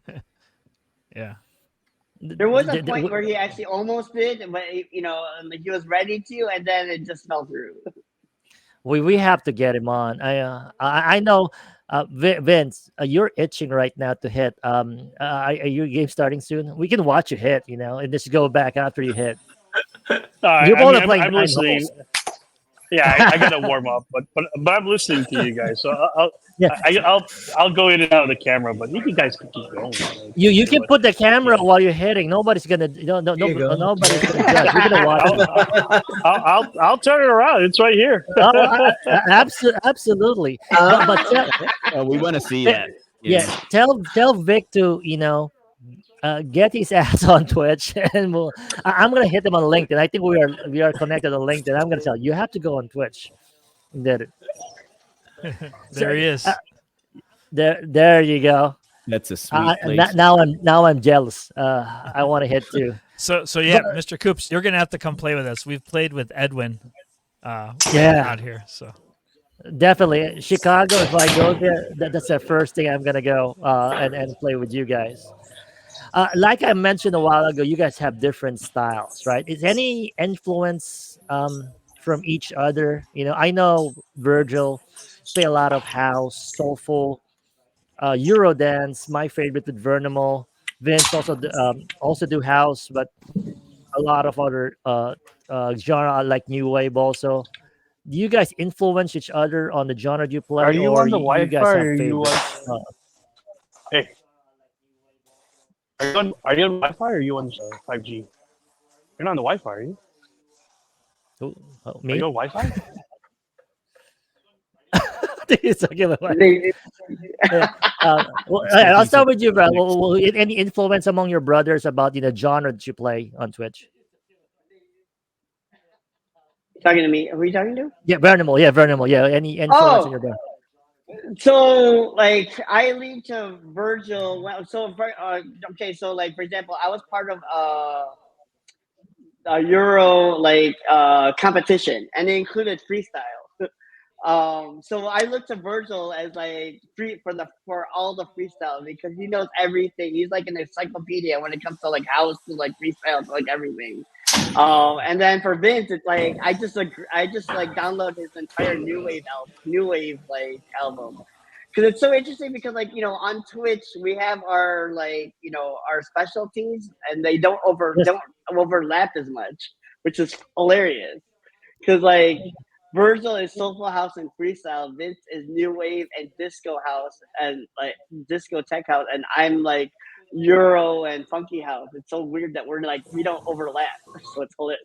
yeah. There was a The- the- point where he actually almost did, but he was ready to, and then it just fell through. we have to get him on. I know, Vince, you're itching right now to hit. Are your game starting soon? We can watch you hit, and just go back after you hit. You're I both mean, playing I'm nine listening. holes. Yeah, I got to warm up, but I'm listening to you guys. So Yeah, I'll go in and out of the camera, but you guys can keep going. you can put the camera while you're hitting. Nobody's gonna There you go. nobody's gonna judge. We're gonna watch it. I'll turn it around. It's right here. Absolutely. But we want to see that. yeah, tell Vic to get his ass on Twitch, and I'm gonna hit him on LinkedIn. I think we are connected on LinkedIn. I'm gonna tell you, you have to go on Twitch. And did it. So There he uh, is. there you go. That's a sweet place. Now I'm jealous. I want to hit too. So yeah, But Mr. Coops, you're gonna have to come play with us. We've played with Edwin yeah, out here. So definitely Chicago. If I go there, that's the first thing I'm gonna go and play with you guys. Like I mentioned a while ago, you guys have different styles, right? Is any influence from each other? I know Virgil play a lot of house, soulful, Eurodance. My favorite with Vernimal. Vince also do house, but a lot of other genre like new wave also. Do you guys influence each other on the genre you Are play, you or on the you Wi-Fi guys or have are you on? favorites? Hey, are you on Wi-Fi or are you on 5G? You're not on the Wi-Fi, are you? Are you Me? on Wi-Fi? He's talking about life. They- Yeah. Well, Looks like I'll he's start a with you, bro. next. Any influence among your brothers about genre that you play on Twitch? talking to me. Who are you talking to? Yeah, Vernimal. Yeah, Vernimal. Yeah, any influence on Oh, your brother? so like I lead to Virgil. Okay, so like for example, I was part of a Euro competition, and it included freestyle. So I look to Virgil as like for all the freestyle because he knows everything. He's like an encyclopedia when it comes to like house to like freestyle to like everything. And then for Vince, it's like I just like download his entire new wave like album because it's so interesting because like on Twitch we have our our specialties and they Yes. don't overlap as much, which is hilarious because like Virgil is soulful house and freestyle. Vince is new wave and disco house and like disco tech house, and I'm like Euro and funky house. It's so weird that we don't overlap, so so it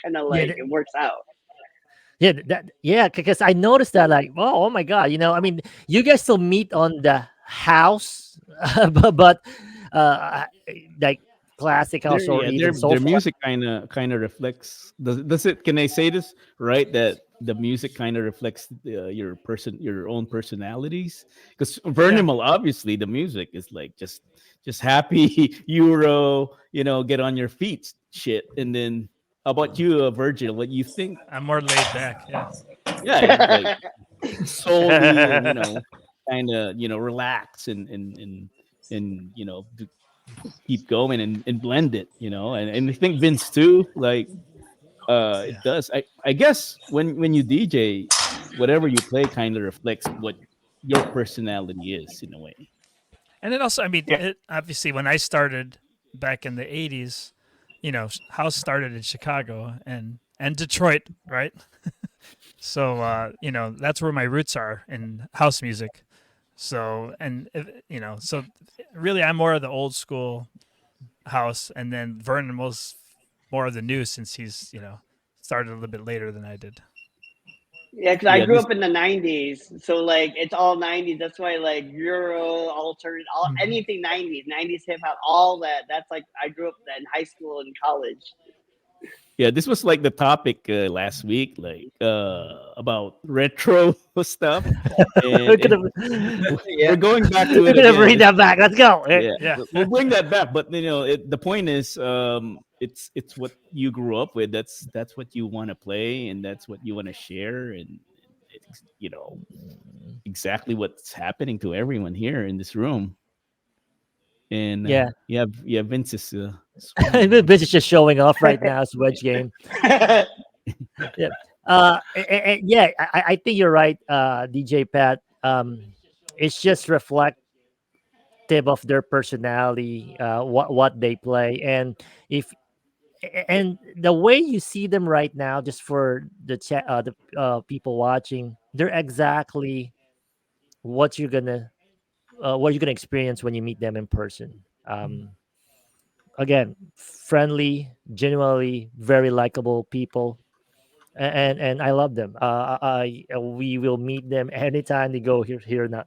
kind of Yeah. like it works out. Yeah, because I noticed that like, oh my god, I mean, you guys still meet on the house, but uh, like classic house or even Their soulful. music kind of reflects. Does it? Can I say this right? That the music kind of reflects your own personalities. Because yeah, Vernimal, obviously, the music is like just happy Euro, get on your feet, shit. And then how about you, Virgil? What you think? I'm more laid back. Yeah. Yeah, like solely and kind of relax and keep going and blend it, and I think Vince too, like it Yeah. does. I guess when you DJ, whatever you play kind of reflects what your personality is in a way. And then also, I mean, Yeah, obviously, when I started back in the '80s, house started in Chicago and Detroit, right? So that's where my roots are in house music. So so really, I'm more of the old school house, and then Vernon was more of the new since he's started a little bit later than I did. Yeah, because I Yeah, grew this up in the '90s, so like it's all '90s. That's why like Euro, alternate, Mhm. anything '90s hip hop, all that. That's like I grew up in high school and college. yeah, this was like the topic last week, like about retro stuff, we and could have we're Yeah. going back to we it could have again. bring that back. Let's go. Yeah, Yeah. we'll bring that back, but the point is, it's what you grew up with. That's what you want to play, and that's what you want to share, and it's exactly what's happening to everyone here in this room. And Yeah, you have Vince's swag. Vince is just showing off right now. It's wedge game. Yeah. Yeah, I think you're right, DJ Pat. It's just reflective of their personality, what they play, if and the way you see them right now, just for the people watching, they're exactly what you're gonna experience when you meet them in person. Again, friendly, genuinely very likable people, and I love them. We will meet them anytime they go here not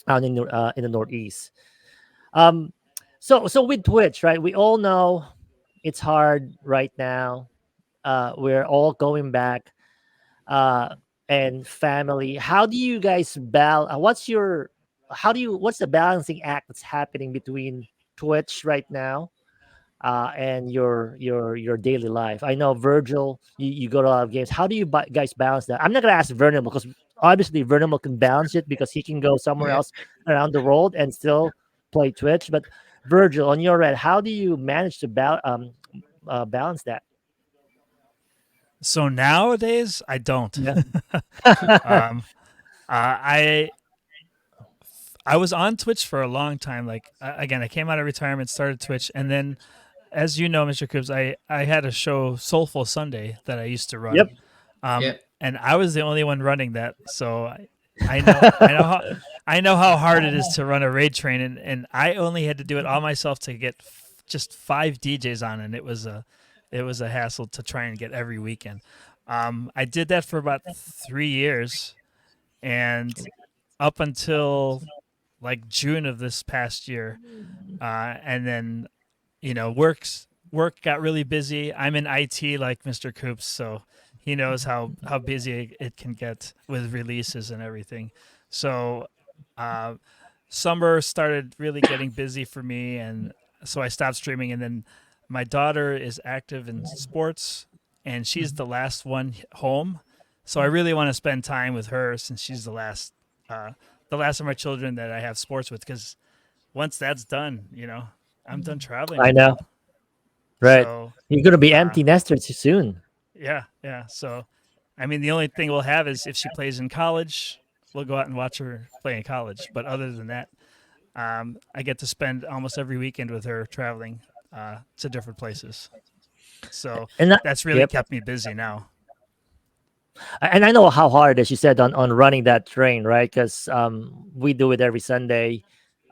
out in the Northeast. Um, So with Twitch, right? We all know it's hard right now. We're all going back, uh, and family. How do you guys What's your what's the balancing act that's happening between Twitch right now, and your daily life? I know Virgil, you go to a lot of games. How do you guys balance that? I'm not gonna ask Vernon because obviously Vernon can balance it because he can go somewhere Yeah. else around the world and still play Twitch. But Virgil, on your end, how do you manage to balance that? So nowadays, I don't. Yeah. um, I was on Twitch for a long time. Like again, I came out of retirement, started Twitch, and then, as you know, Mr. Coops, I had a show, Soulful Sunday, that I used to run. Yep. Yeah. And I was the only one running that, so I know how hard it is to run a raid train, and I only had to do it all myself to get just 5 DJs on, and it was a hassle to try and get every weekend. I did that for about 3 years, and up until like June of this past year, and then work got really busy. I'm in IT like Mr. Coops, so he knows how busy it can get with releases and everything. So uh, summer started really getting busy for me, and so I stopped streaming. And then my daughter is active in sports, and she's the last one home. So I really want to spend time with her since she's the last of my children that I have sports with. Because once that's done, I'm done traveling I with know. them. Right. So, You're gonna be uh, empty nesters soon. yeah, yeah. So, I mean, the only thing we'll have is if she plays in college, we'll go out and watch her play in college. But other than that, I get to spend almost every weekend with her traveling to different places. So And that, that's really yep. kept me busy now. And I know how hard, as you said, on running that train, right? Because we do it every Sunday.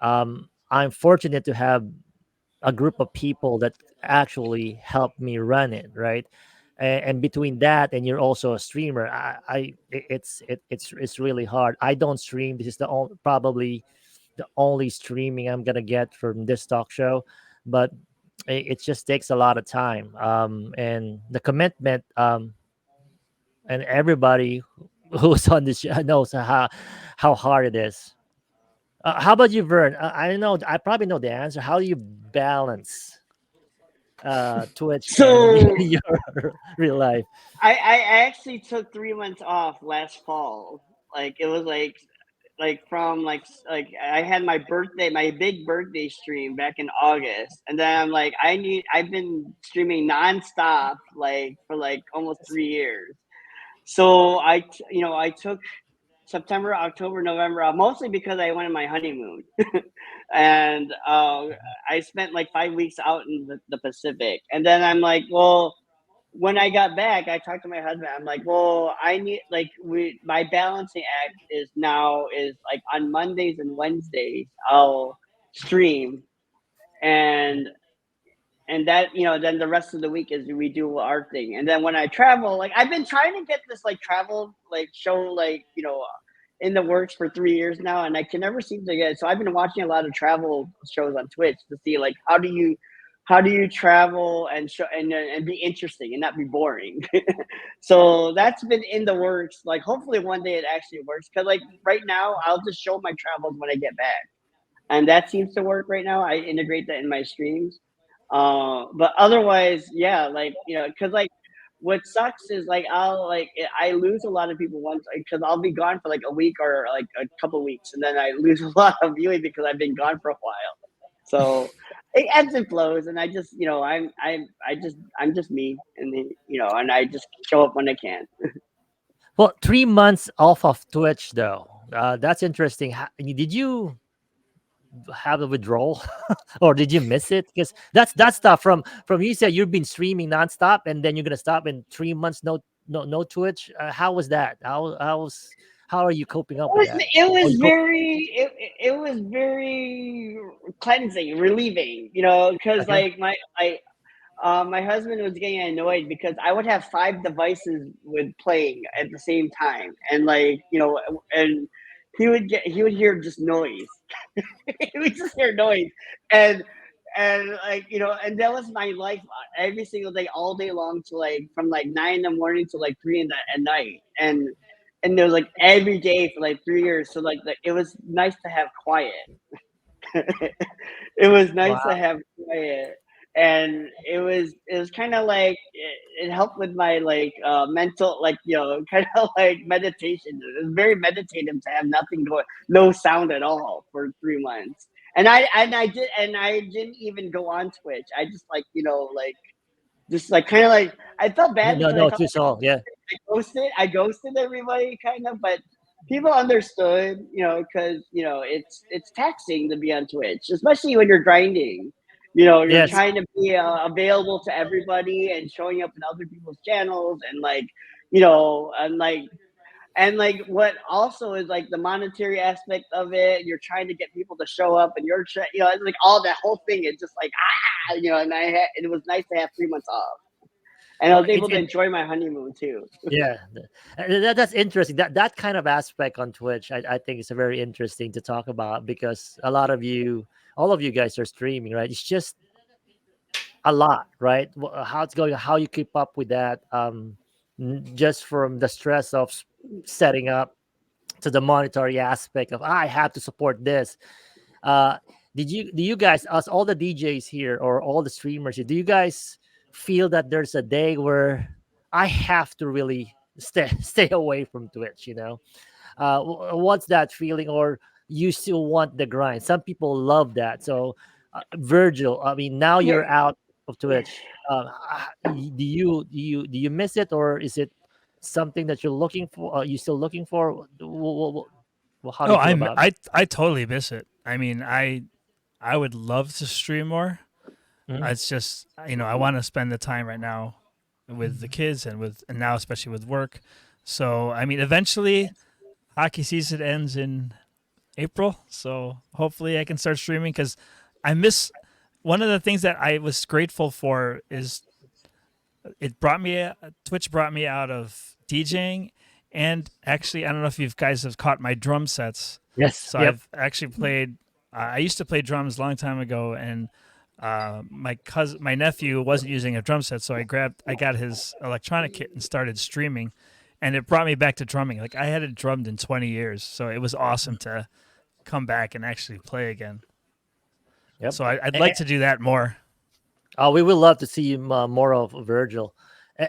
I'm fortunate to have a group of people that actually help me run it, right? And between that and you're also a streamer, it's really hard. I don't stream. This is probably the only streaming I'm gonna get from this talk show, but it just takes a lot of time, and the commitment, and everybody who's on this show knows how hard it is. How about you, Vern? I know I probably know the answer. How do you balance Twitch and So your real life? I actually took 3 months off last fall. Like it was like from like I had my birthday, my big birthday stream back in August, and then I'm like I've been streaming nonstop like for like almost 3 years. So I took September, October, November off, mostly because I went on my honeymoon, and I spent like 5 weeks out in the Pacific, and then I'm like, well, when I got back, I talked to my husband. I'm like, well, I need like my balancing act is like on Mondays and Wednesdays I'll stream, and that then the rest of the week is we do our thing. And then when I travel, like I've been trying to get this like travel like show like in the works for 3 years now, and I can never seem to get it. So I've been watching a lot of travel shows on Twitch to see like how do you travel and show and be interesting and not be boring. So that's been in the works. Like hopefully one day it actually works, because like right now I'll just show my travels when I get back, and that seems to work right now. I integrate that in my streams. But otherwise, yeah, like because like what sucks is like I lose a lot of people once because I'll be gone for like a week or like a couple weeks, and then I lose a lot of viewing because I've been gone for a while. So it ebbs and flows, and I just I'm just me, and and I just show up when I can. Well, 3 months off of Twitch, though. That's interesting. Did you have a withdrawal, or did you miss it? Because that's stuff from you said you've been streaming nonstop, and then you're gonna stop in 3 months. No Twitch. How was that? How are you coping up It with was that? it Oh, was you cope. very it was very cleansing, relieving, because Okay. like my husband was getting annoyed because I would have 5 devices with playing at the same time, and and he would hear just noise. He would just hear noise, and and like and that was my life every single day, all day long, to like from like 9 in the morning to like 3 at night, and there was like every day for like 3 years. So like it was nice to have quiet. It was nice to Wow. have quiet, and it was kind of like it helped with my like mental, like kind of like meditation. It was very meditative to have nothing going, no sound at all for 3 months. And I didn't even go on Twitch. I just like like just like kind of like I felt No, bad no, because I no, felt too small. Yeah. I ghosted everybody kind of, but people understood, because it's taxing to be on Twitch, especially when you're grinding. You're Yes. trying to be available to everybody and showing up in other people's channels, and like, and like what also is like the monetary aspect of it. You're trying to get people to show up, and it's like all that whole thing is just like and it was nice to have 3 months off, and I Well, was able to enjoy my honeymoon too. yeah, that's interesting. That kind of aspect on Twitch, I think is very interesting to talk about because a lot of you, all of you guys are streaming, right? It's just a lot, right? How it's going, how you keep up with that, just from the stress of setting up to the monetary aspect of I have to support this. Uh, do you guys, us, all the DJs here or all the streamers here, do you guys feel that there's a day where I have to really stay away from Twitch? What's that feeling, or you still want the grind? Some people love that. So, Virgil, I mean, now Yeah, you're out of Twitch. Do you miss it, or is it something that you're looking for? Are you still looking for? How do Oh, you feel about it? I totally miss it. I mean, I would love to stream more. Mhm. It's just I want to spend the time right now with the kids and now especially with work. So I mean, eventually hockey season ends in April, so hopefully I can start streaming because I miss one of the things that I was grateful for is it brought me Twitch brought me out of DJing, and actually I don't know if you guys have caught my drum sets. Yes. So Yep. I've actually played. I used to play drums a long time ago, and my nephew wasn't using a drum set, so I got his electronic kit and started streaming, and it brought me back to drumming. Like I hadn't drummed in 20 years, so it was awesome to come back and actually play again. Yep. So I'd A- like to do that more. we will love to see you more of Virgil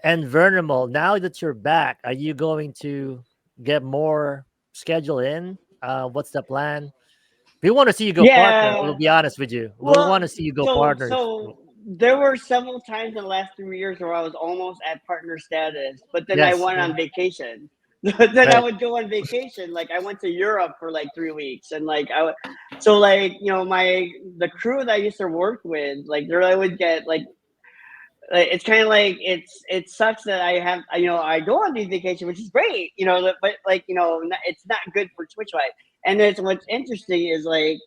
and Vernimal. Now that you're back, are you going to get more schedule in? What's the plan? We want to see you go partner. We'll yeah. be honest with you. We Well, want to see you go so partner. so there were several times in the last 3 years where I was almost at partner status, but then I Yes. went on vacation. Then I Right. would go on vacation. Like I went to Europe for like 3 weeks, and like so like the crew that I used to work with, like they would get like, it's kind of like it sucks that I have I go on these vacation, which is great, but like it's not good for Twitch life. And it's what's interesting is like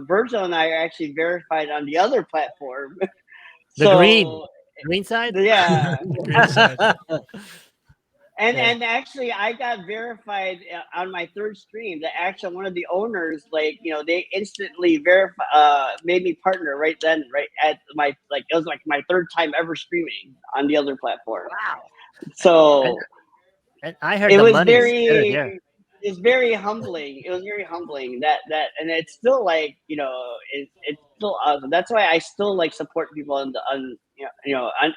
Virgil and I are actually verified on the other platform. The green. So Green side? yeah, The green side. and Yeah. and actually I got verified on my third stream. That actually one of the owners, like they instantly verify made me partner right then, right at my, like it was like my third time ever streaming on the other platform. Wow. And, So and I heard it the was money is better there. it's very humbling. It was very humbling and it's still like it's still awesome. That's why I still like support people on on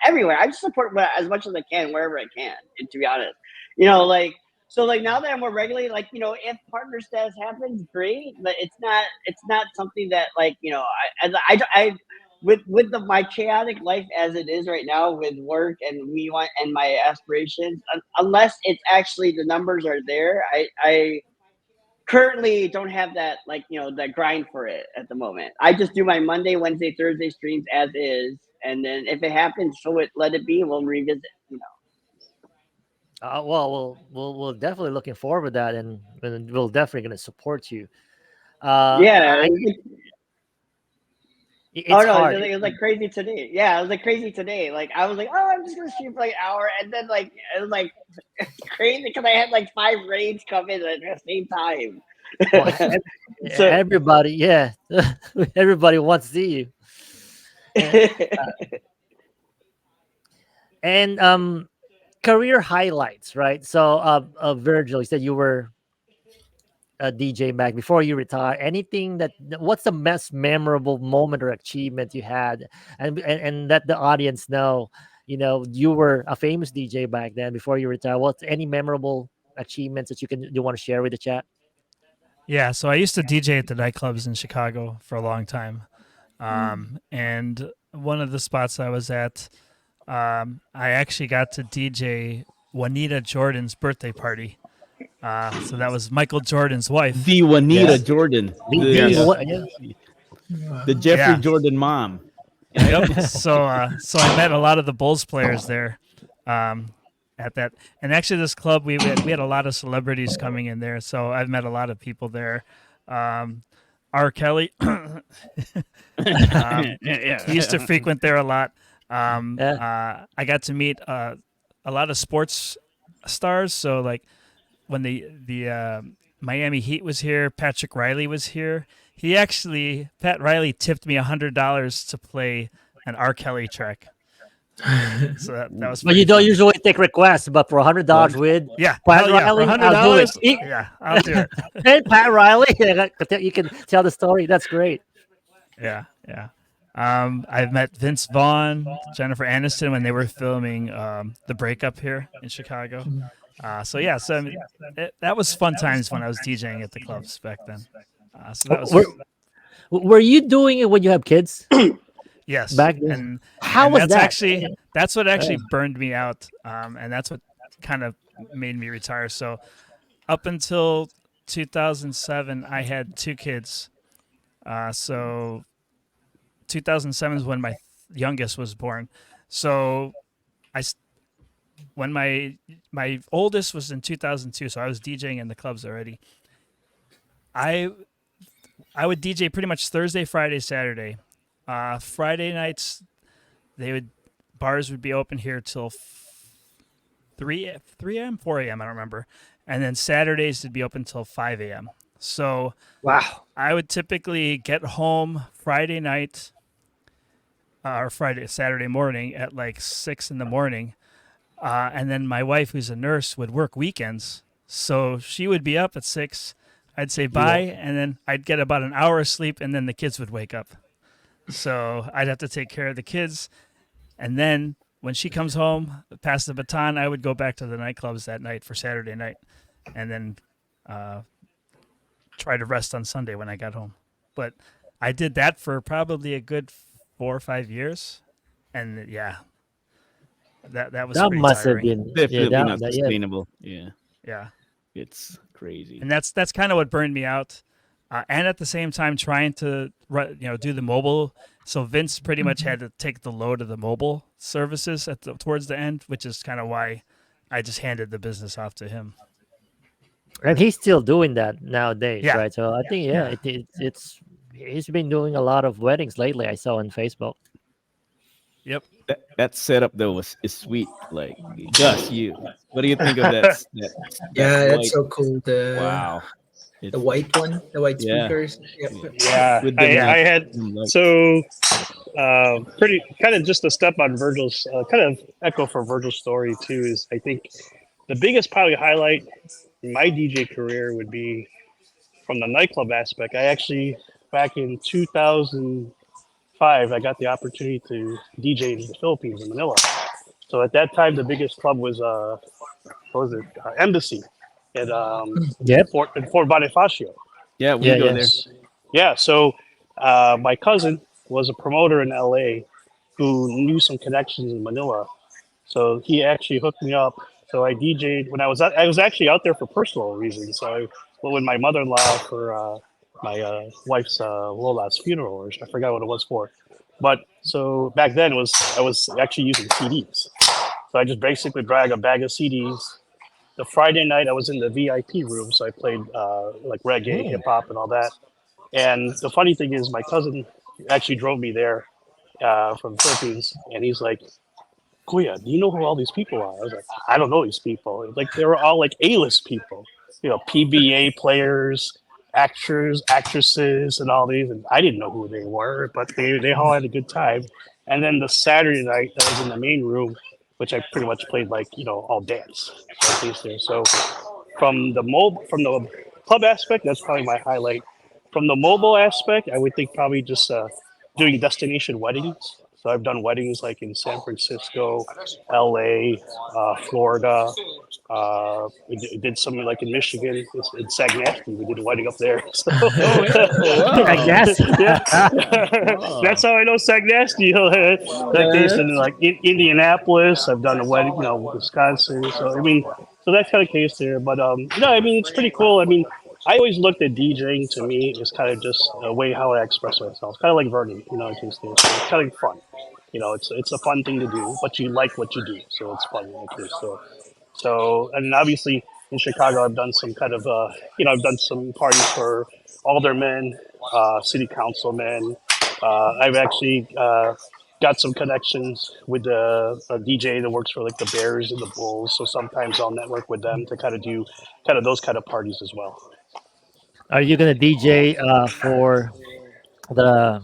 everywhere. I just support as much as I can wherever I can. And to be honest, like so like now that I'm more regularly, like if partner status happens, great. But it's not something that like I with my chaotic life as it is right now with work and we want and my aspirations, unless it's actually the numbers are there, I currently don't have that, like that grind for it at the moment. I just do my Monday, Wednesday, Thursday streams as is, and then if it happens, let it be. We'll revisit. Well, we'll definitely looking forward to that, and we'll definitely going to support you. Yeah. Oh It's no, hard. it was like crazy today. Yeah, it was like crazy today. Like I was like, oh, I'm just gonna stream for like an hour, and then like it was like it's crazy because I had like 5 raids come in at the same Well, time. So everybody, yeah, everybody wants to see you. And, and career highlights, right? So, Virgil, you said you were a DJ back before you retire. Anything what's the most memorable moment or achievement you had, and let the audience know, you were a famous DJ back then before you retire. What's any memorable achievements that you want to share with the chat? Yeah, so I used to DJ at the nightclubs in Chicago for a long time. And one of the spots I was at, I actually got to DJ Juanita Jordan's birthday party. So that was Michael Jordan's wife. The Juanita Yeah. Jordan, Yes. the Jeffrey Yeah. Jordan mom. Yep. So I met a lot of the Bulls players there, at that. And actually, this club we had a lot of celebrities coming in there. So I've met a lot of people there. R. Kelly, he used to frequent there a lot. I got to meet a lot of sports stars. So like when the Miami Heat was here, Patrick Riley was here. Pat Riley tipped me $100 to play an R. Kelly track. So that was. But you don't usually take requests, but for $100 with Yeah, Pat hell yeah, Riley, for I'll do it. $100. Yeah, I'll do it. Hey, Pat Riley, you can tell the story. That's great. Yeah. I've met Vince Vaughn, Jennifer Aniston when they were filming The Breakup here in Chicago. So I mean, that was fun times when I was DJing at the clubs back then. So that was Were you doing it when you have kids? yes. Back then? And How was that's that? that's what actually burned me out, and that's what kind of made me retire. So up until 2007, I had 2 kids. So 2007 is when my youngest was born. So when my oldest was in 2002, so I was DJing in the clubs already. I would DJ pretty much Thursday, Friday, Saturday. Friday nights, bars would be open here till 3 a.m., 4 a.m. I don't remember, and then Saturdays would be open till 5 a.m. So Wow. I would typically get home Friday night or Saturday morning at like 6 in the morning. And then my wife, who's a nurse, would work weekends. So she would be up at 6. I'd say bye, and then I'd get about an hour of sleep, and then the kids would wake up. So I'd have to take care of the kids. And then when she comes home, pass the baton, I would go back to the nightclubs that night for Saturday night, and then try to rest on Sunday when I got home. But I did that for probably a good 4 or 5 years. And yeah, that was That pretty must have tiring. been Definitely not yeah. sustainable. Yeah, Yeah. it's crazy. And that's kind of what burned me out. And at the same time, trying to do the mobile. So Vince pretty much had to take the load of the mobile services towards the end, which is kind of why I just handed the business off to him. And he's still doing that nowadays, Yeah. right? So I think it's he's been doing a lot of weddings lately. I saw on Facebook. Yep. That setup though is sweet. Like Gus, what do you think of that? Yeah, that's white- so cool. wow. The white one, the white Yeah. speakers. Yep. Yeah, With I, the I had like- so pretty kind of just a step on Virgil's kind of echo for Virgil's story too. Is I think the biggest probably highlight in my DJ career would be from the nightclub aspect. I actually back in 2005, I got the opportunity to DJ in the Philippines in Manila. So at that time, the biggest club was what was it? Embassy at Yep. Fort Bonifacio. Yeah, we Yeah, go yeah. there. Yeah, so my cousin was a promoter in LA who knew some connections in Manila. So he actually hooked me up. So I DJ'd when I was actually out there for personal reasons. So I went with my mother-in-law for my wife's Lola's funeral, or I forgot what it was for. But so back then I was actually using CDs. So I just basically brought a bag of CDs. The Friday night I was in the VIP room, so I played like reggae, hip hop, and all that. And the funny thing is, my cousin actually drove me there from the Philippines, and he's like, "Kuya, do you know who all these people are?" I was like, "I don't know these people." Like they were all like A-list people, PBA players, actors, actresses, and all these, and I didn't know who they were, but they all had a good time. And then the Saturday night, I was in the main room, which I pretty much played like all dance. So I placed there. So from the club aspect, that's probably my highlight. From the mobile aspect, I would think probably just doing destination weddings. So I've done weddings like in San Francisco, LA, Florida. We did something like in Michigan, in Sagnasty. We did a wedding up there. So Oh yeah! I Wow! guess. yeah, Wow! that's how I know Sagnasty. That case in like Indianapolis, I've done a wedding, Wisconsin. So I mean, so that's kind of case there. But no, I mean it's pretty cool. I mean, I always looked at DJing to me is kind of just a way how I express myself, kind of like Vernon, in case there. So it's kind of fun. It's a fun thing to do, but you like what you do, so it's fun. Okay, so, and obviously in Chicago, I've done some kind of, I've done some parties for aldermen, city councilmen. I've actually got some connections with a DJ that works for like the Bears and the Bulls. So sometimes I'll network with them to kind of do kind of those kind of parties as well. Are you gonna DJ for the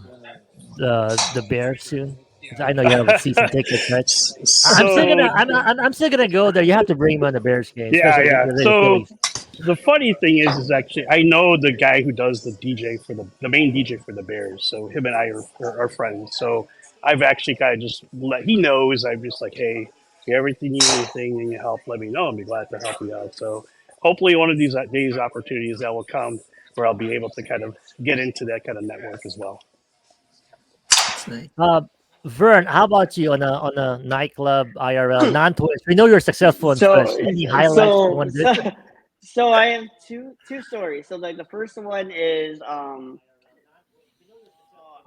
the Bears soon? 'Cause I know you have season tickets, right? I'm still So gonna I'm still gonna go there. You have to bring me on the Bears game, yeah, especially yeah. the So Phillies. the funny thing is actually I know the guy who does the DJ for the main DJ for the Bears. So him and I are friends. So I've actually kind of just let he knows. I'm just like, hey, if you ever need anything and you help, let me know. I'll be glad to help you out. So hopefully one of these days opportunities that will come where I'll be able to kind of get into that kind of network as well. That's nice. Uh, Vern, how about you on a nightclub IRL non-Twitch? We know you're successful in Twitch. So Any highlights you so want to do? so so I have two stories. So like the first one is so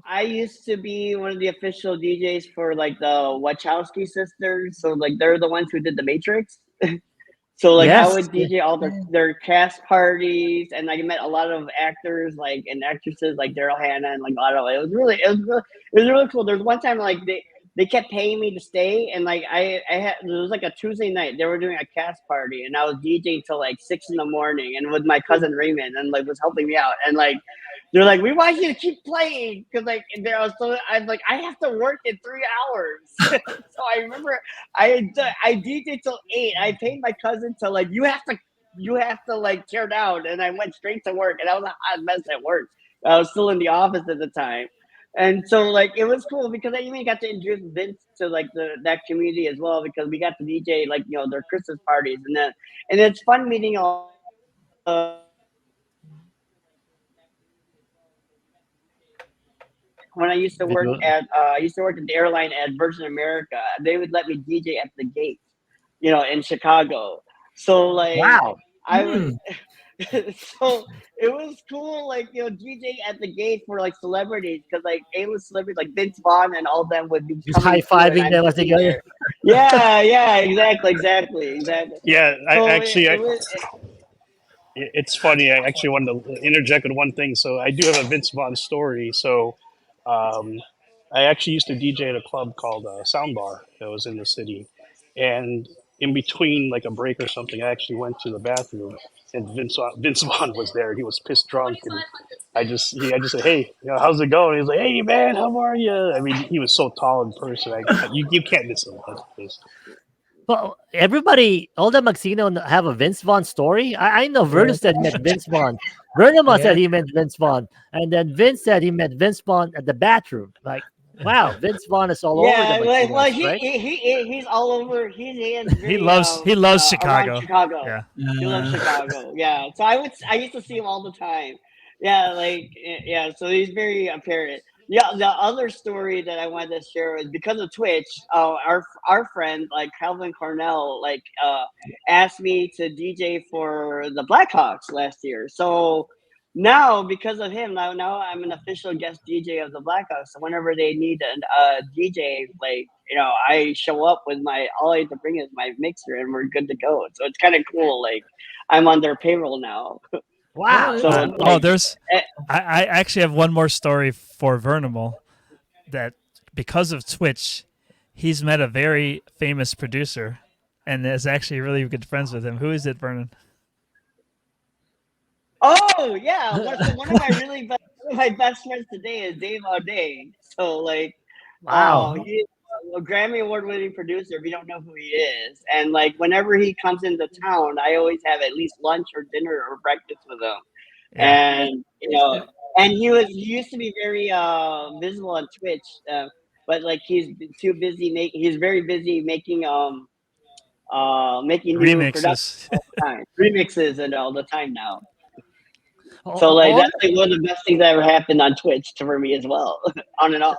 I used to be one of the official DJs for like the Wachowski sisters. So like they're the ones who did the Matrix. So like I Yes. would DJ all their cast parties, and like I met a lot of actors like and actresses like Daryl Hannah and like a lot of it was really cool. There was one time like they kept paying me to stay, and like I had it was like a Tuesday night. They were doing a cast party, and I was DJing till like 6 in the morning, and with my cousin Raymond, and like was helping me out, and like they're like, we want you to keep playing because like there was so I'm like I have to work in 3 hours. So I remember I DJed till 8. I paid my cousin to like you have to like tear down, and I went straight to work, and I was a hot mess at work. I was still in the office at the time, and so like it was cool because I even got to introduce Vince to like that community as well because we got to DJ like their Christmas parties, and it's fun meeting all the when I used to work at the airline at Virgin America, they would let me DJ at the gate, in Chicago. So like Wow. I would so it was cool, like DJ at the gate for like celebrities because like A-list celebrities like Vince Vaughn and all of them would be Just high coming through, and fiving I'm them as they sitting go. there. Yeah, yeah, exactly. Yeah, I So actually it was it's funny. I actually wanted to interject with one thing. So I do have a Vince Vaughn story. So um, I actually used to DJ at a club called Soundbar that was in the city, and in between like a break or something, I actually went to the bathroom, and Vince Vaughn was there. He was pissed drunk, and I just said, "Hey, how's it going?" He's like, "Hey, man, how are you?" I mean, he was so tall in person. You can't miss him. Well, everybody, all the Maxino have a Vince Vaughn story. I know Vernon said he met Vince Vaughn. Vernon said Yeah. he met Vince Vaughn. And then Vince said he met Vince Vaughn at the bathroom. Like, wow, Vince Vaughn is all over the yeah, well, Maxinos, right? he's all over. He is He very loves around Chicago. Chicago. Yeah. He loves Uh, Chicago. Yeah, so I used to see him all the time. Yeah, like yeah, so he's very apparent. Yeah, the other story that I wanted to share is because of Twitch. Our friend like Calvin Cornell asked me to DJ for the Blackhawks last year. So now, because of him, now I'm an official guest DJ of the Blackhawks. So whenever they need a DJ, like I show up with my all I have to bring is my mixer, and we're good to go. So it's kind of cool. Like I'm on their payroll now. oh, Wow. that's So cool. Oh, like, there's. eh, I actually have one more story for Vernimal that because of Twitch, he's met a very famous producer and is actually really good friends with him. Who is it, Vernon? Oh yeah, one of my one of my best friends today is Dave Auday. So like, Wow. he's a Grammy Award winning producer. If you don't know who he is, and like whenever he comes into town, I always have at least lunch or dinner or breakfast with him. Yeah. And and he used to be very visible on Twitch, but like too busy he's very busy making new productions Remixes. all the time, remixes and all the time now. So like All that's like one of the best things that ever happened on Twitch for me as well, on and off.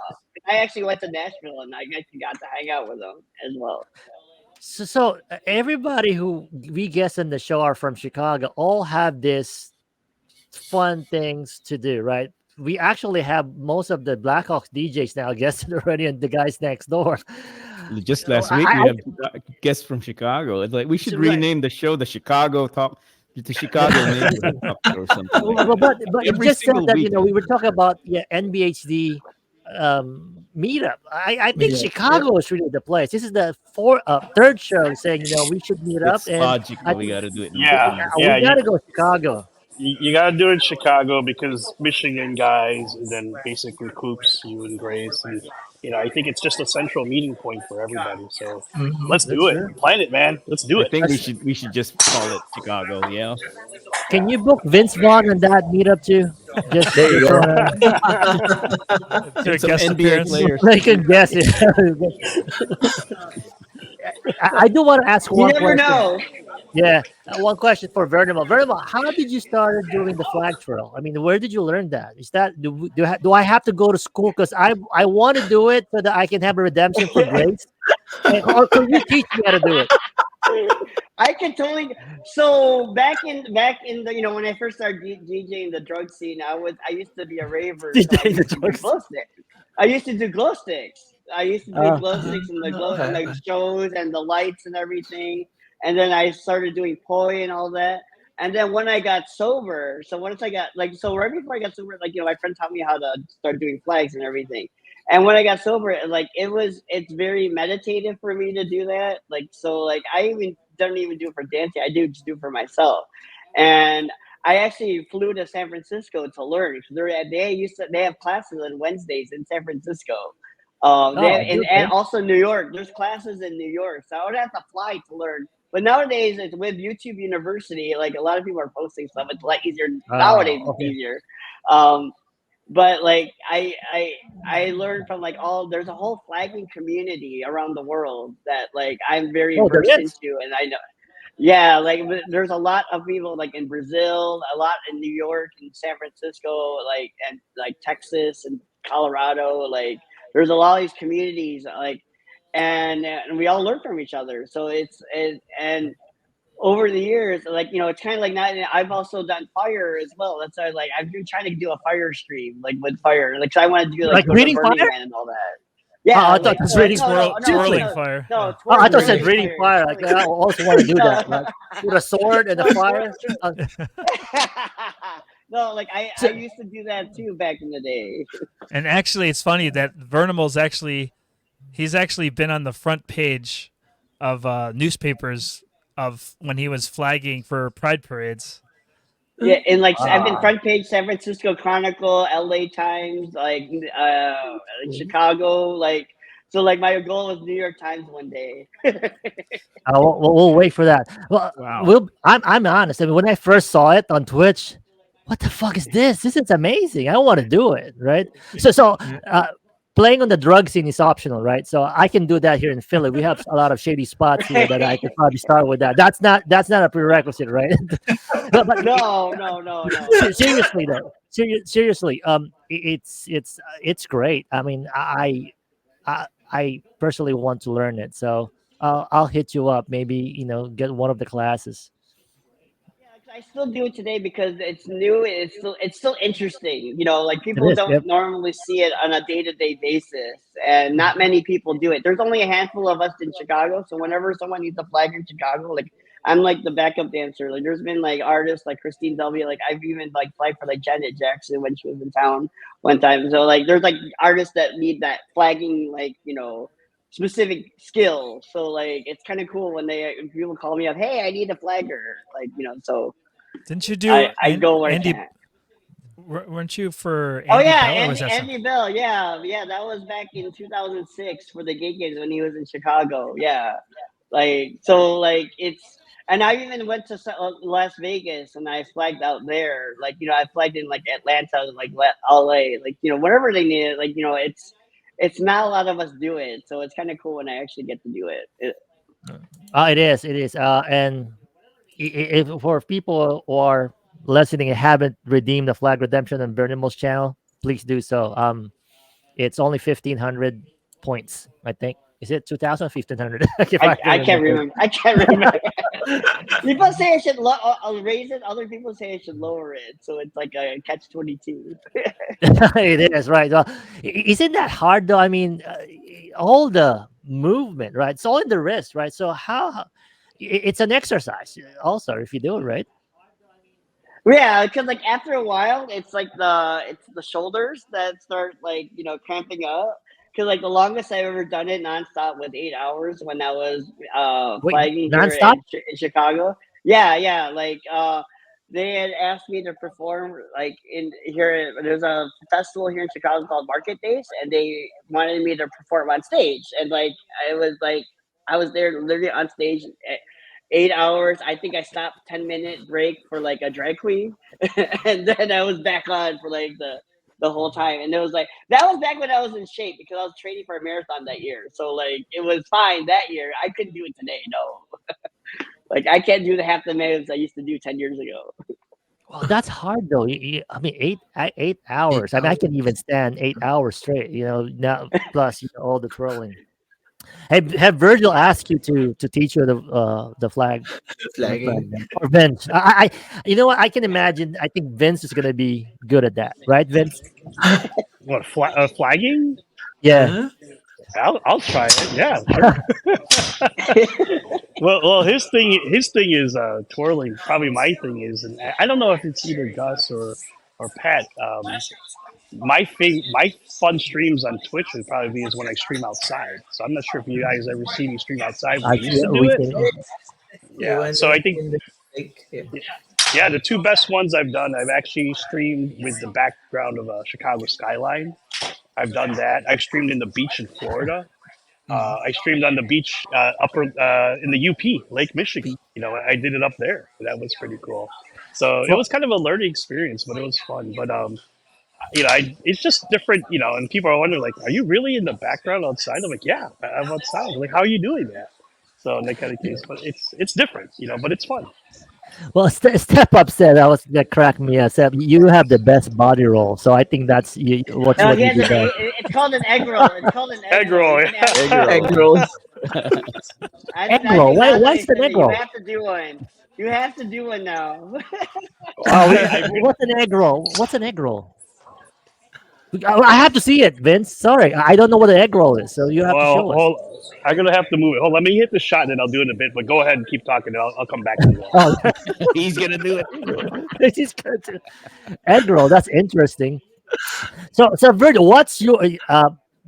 I actually went to Nashville and I actually got to hang out with them as well. so everybody who we guess in the show are from Chicago. All have this fun things to do, right? We actually have most of the Blackhawks DJs now guessed already, and the guys next door. Just Oh, last week we have guests from Chicago. It's like we should right. rename the show the Chicago Neighborhood Talk Show or something like that. But you Every just said single that week. we were talking about NBHD meetup. I think Meetup, Chicago is really the place. This is the third show saying we should meet up, It's and I logical. We think got to do it in Yeah, Chicago. yeah. we got to go Chicago. You got to do it in Chicago because Michigan guys, and then basically Coops, you and Grace, and I think it's just a central meeting point for everybody. So let's Mm-hmm. That's do it. true. Plan it, man. Let's do I it. think we should just call it Chicago. Yeah. Can you book Vince Vaughn on that meetup too? There you Just go. wanna Do a And some guest NBA appearance. players. make a guess. I do want to ask You one never question. know. Yeah, one question for Vernimal. Vernimal, how did you start doing the flag trail? I mean, where did you learn that? Is that do I have to go to school? Because I want to do it so that I can have a redemption for grace. Or can you teach me how to do it? I can totally. So back in the when I first started DJing the drug scene, I used to be a raver, so I DJ the used to do drugs. glow sticks. I used to do glow sticks. I used to do Uh, glow sticks and the glow and Okay. the shows and the lights and everything. And then I started doing poi and all that. And then when I got sober, so once I got right before I got sober, my friend taught me how to start doing flags and everything. And when I got sober, it's very meditative for me to do that. I even don't even do it for dancing. I do just do it for myself. And I actually flew to San Francisco to learn because they have classes on Wednesdays in San Francisco. oh, And okay. also New York. There's classes in New York, so I would have to fly to learn. But nowadays, it's with YouTube University. Like a lot of people are posting stuff. It's a lot easier nowadays. It's Okay. easier. Um, but I learned from like all there's a whole flagging community around the world that like I'm very Oh, there versed is. into, and I know yeah, there's a lot of people like in Brazil, a lot in New York and San Francisco, and like Texas and Colorado. Like there's a lot of these communities, and we all learn from each other. So and over the years, it's kind of like not. I've also done fire as well. That's why I've been trying to do a fire stream with fire, 'cause I want to do Like go to reading Burning fire? Man and all that. Oh, Yeah, I thought that's reading. Seriously. Twirling fire. no, Yeah. Oh, I thought it said twirling reading fire, fire. Like twirling I also want to do no. that. Like with a sword and a fire. Uh, No, I so, used to do that too back in the day. And actually, it's funny that he's actually been on the front page of newspapers of when he was flagging for pride parades. Yeah, and I've been wow. front page San Francisco Chronicle, LA Times, Chicago, so my goal was New York Times one day. We'll wait for that. Well, Wow. I'm honest. I mean, when I first saw it on Twitch, what the fuck is this? This is amazing. I want to do it, right? So uh, playing on the drug scene is optional, right? So I can do that here in Philly. We have a lot of shady spots here that I could probably start with that. That's not a prerequisite, right? But No. seriously though, seriously, it's great. I mean, I personally want to learn it, so I'll hit you up. Maybe get one of the classes. Yeah, 'cause I still do it today because it's new. It's still interesting. It People is. don't Yep. normally see it on a day-to-day basis, and not many people do it. There's only a handful of us in Chicago, so whenever someone needs a flag in Chicago, I'm like the backup dancer. Like there's been artists like Christine W. Like I've even flagged for Janet Jackson when she was in town one time. So there's artists that need that flagging specific skill. So it's kind of cool when people call me up. Hey, I need a flagger. So Didn't you do I go where I Andy? can. Weren't you for Oh Andy yeah, Bell or was that some? Andy Bill. Yeah, yeah. That was back in 2006 for the gay games when he was in Chicago. Yeah, like so, like it's. And I even went to Las Vegas and I flagged out there. Like I flagged in like Atlanta, like LA, like wherever they need it. Like it's not a lot of us do it, so it's kind of cool when I actually get to do it. It is. It is. And if for people who are listening and haven't redeemed the Flag Redemption on Burnimals channel, please do so. It's only 1,500 points, I think. Is it 2,000, 1,500? If I can I can't remember. remember. I can't remember. People say I should I'll raise it. Other people say I should lower it. So it's like a catch-22. It is, right. Well, isn't that hard though? I mean, all the movement, right? It's all in the wrist, right? So it's an exercise also if you do it right. Yeah, because like after a while, it's the shoulders that start like cramping up. Because like the longest I've ever done it nonstop was 8 hours when I was Wait, flagging here nonstop? in Chicago. Yeah, yeah, like they had asked me to perform like in here. There's a festival here in Chicago called Market Days, and they wanted me to perform on stage. And like I was there literally on stage 8 hours. I think I stopped 10-minute break for like a drag queen, and then I was back on for like the whole time. And it was like that was back when I was in shape because I was training for a marathon that year. So like it was fine that year. I couldn't do it today. No, like I can't do the half the minutes I used to do 10 years ago. Well, that's hard though. I mean, 8 hours. I mean, I can even stand 8 hours straight. Now plus all the twirling. Have Virgil asked you to teach you the flag, the flag Flagging. dance? Or Vince? You know what? I can imagine. I think Vince is gonna be good at that, right, Vince? What flagging? Yeah. Huh? I'll try it. Yeah, sure. Well, his thing is twirling. Probably my thing is, and I don't know if it's either Gus or Pat. My fun streams on Twitch would probably be is when I stream outside. So I'm not sure if you guys ever see me stream outside when I used to do We it. can. Yeah, Yeah. when So I think in the like, yeah. yeah, the two best ones I've done, I've actually streamed with the background of a Chicago skyline. I've done that. I've streamed in the beach in Florida. Mm. I streamed on the beach upper in the UP, Lake Michigan. I did it up there. That was pretty cool. So it Well, was kind of a learning experience, but it was fun. But it's just different. And people are wondering, like, are you really in the background outside? I'm like, yeah, I'm outside. Like, how are you doing that? So in that kind of case, but it's different, but it's fun. well, Step Up said that cracked me up. Said you have the best body roll, so I think that's No, what he you has do best. it's called an egg roll. It's called an egg Egg roll. You roll. can ask Egg Egg roll. rolls. I Egg roll. think Why Andre is it said an that egg you roll? have to do one. You have to do one now. What's an egg roll? What's an egg roll? I have to see it, Vince. Sorry, I don't know what an egg roll is, so you have to Well, show us. hold. I'm gonna have to move it. Hold. Let me hit the shot, and then I'll do it in a bit. But go ahead and keep talking, and I'll come back to you. Oh, He's gonna do it. this is good. Egg roll. That's interesting. So Virgil, what's your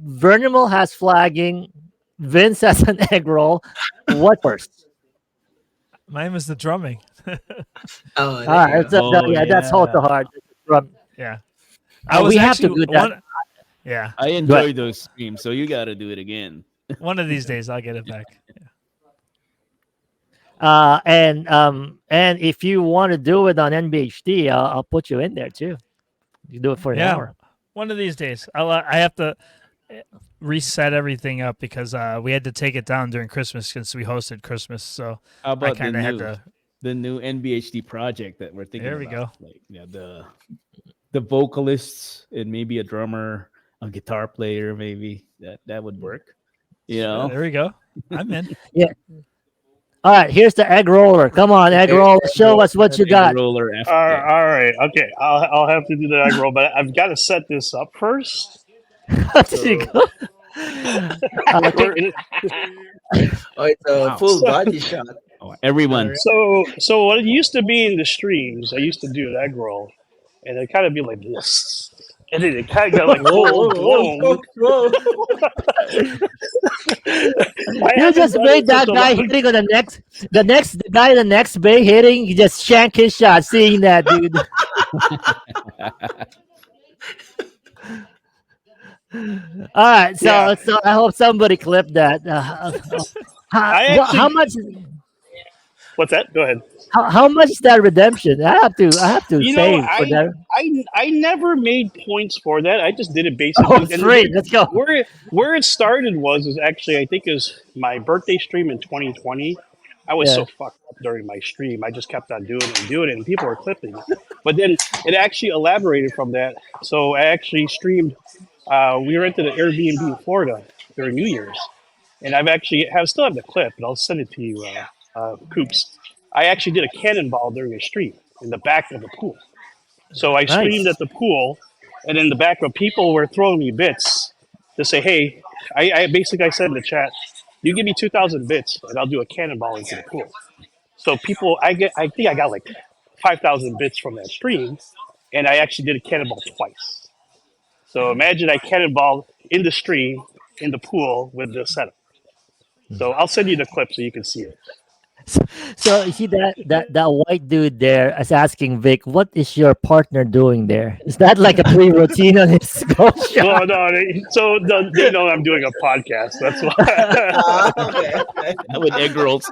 Vernimal has flagging, Vince has an egg roll. What first? Mine was the drumming. Oh, All right, there you go. yeah, that's hard to hard. Yeah, I was We have to actually do that. one. Yeah, I enjoy those streams, so you got to do it again. one of these days I'll get it back. And if you want to do it on NBHD, I'll put you in there too. You do it for an Yeah, hour. one of these days. I have to reset everything up because we had to take it down during Christmas since we hosted Christmas. So How I about kind of had to. the new NBHD project that we're thinking There we about? go. Like, the vocalists and maybe a drummer, a guitar player, maybe that would work. Yeah, there we go. I'm in. Yeah. All right, here's the egg roller. Come on, egg Okay, roller. egg Show roll. us what you Egg got. roller after. All right. Okay. I'll have to do the egg roll, but I've got to set this up first. There you go. We're- Oh, it's a Wow. full body shot. Oh, everyone. so what it used to be in the streams, I used to do an egg roll, and it'd kind of be like this. and then it kind of got like Whoa, full whoa, blown. whoa, whoa, whoa. I You haven't just done it made in such that a guy long. hitting on the guy the next bay hitting. He just shank his shot. Seeing that, dude. All right, Yeah, so I hope somebody clipped that. I How actually. much? What's that? Go ahead. How much is that redemption? I have to You know, save for that. I never made points for that. I just did it Oh, basically. it's And free. Let's go. where it started was is actually I think is my birthday stream in 2020. I was Yeah. so fucked up during my stream. I just kept on doing it, and people were clipping. But then it actually elaborated from that. So I actually streamed. We rented an Airbnb in Florida during New Year's, and I've actually have still have the clip, and I'll send it to you, Coops. I actually did a cannonball during a stream in the back of the pool. So I streamed Nice. at the pool, and in the background, people were throwing me bits to say, "Hey," I basically I said in the chat, "You give me 2,000 bits, and I'll do a cannonball into the pool." So people, I think I got like 5,000 bits from that stream, and I actually did a cannonball twice. So imagine I cannonball in the stream in the pool with the setup. So I'll send you the clip so you can see it. So, so you see that white dude there is asking Vic, "What is your partner doing there? Is that like a pre-routine on his golf Well, shot?" no, they know I'm doing a podcast. That's why. Ah, okay, okay. With egg rolls.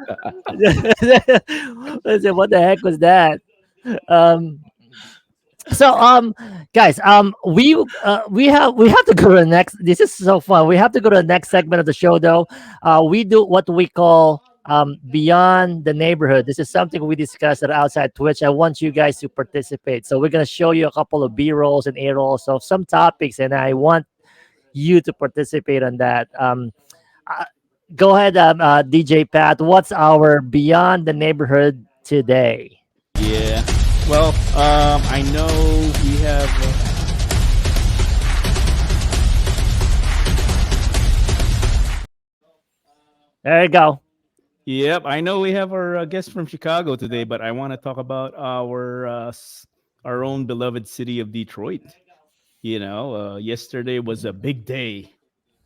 I said, "What the heck was that?" Um, so guys, we have to go to the next. This is so fun. We have to go to the next segment of the show though. We do what we call beyond the neighborhood. This is something we discussed at outside Twitch. I want you guys to participate, so we're going to show you a couple of b-rolls and a-rolls of some topics, and I want you to participate on that. Uh, Go ahead, DJ Pat. What's our beyond the neighborhood today? Yeah. Well, I know we have. There you go. Yep, I know we have our guest from Chicago today, but I want to talk about our own beloved city of Detroit. Yesterday was a big day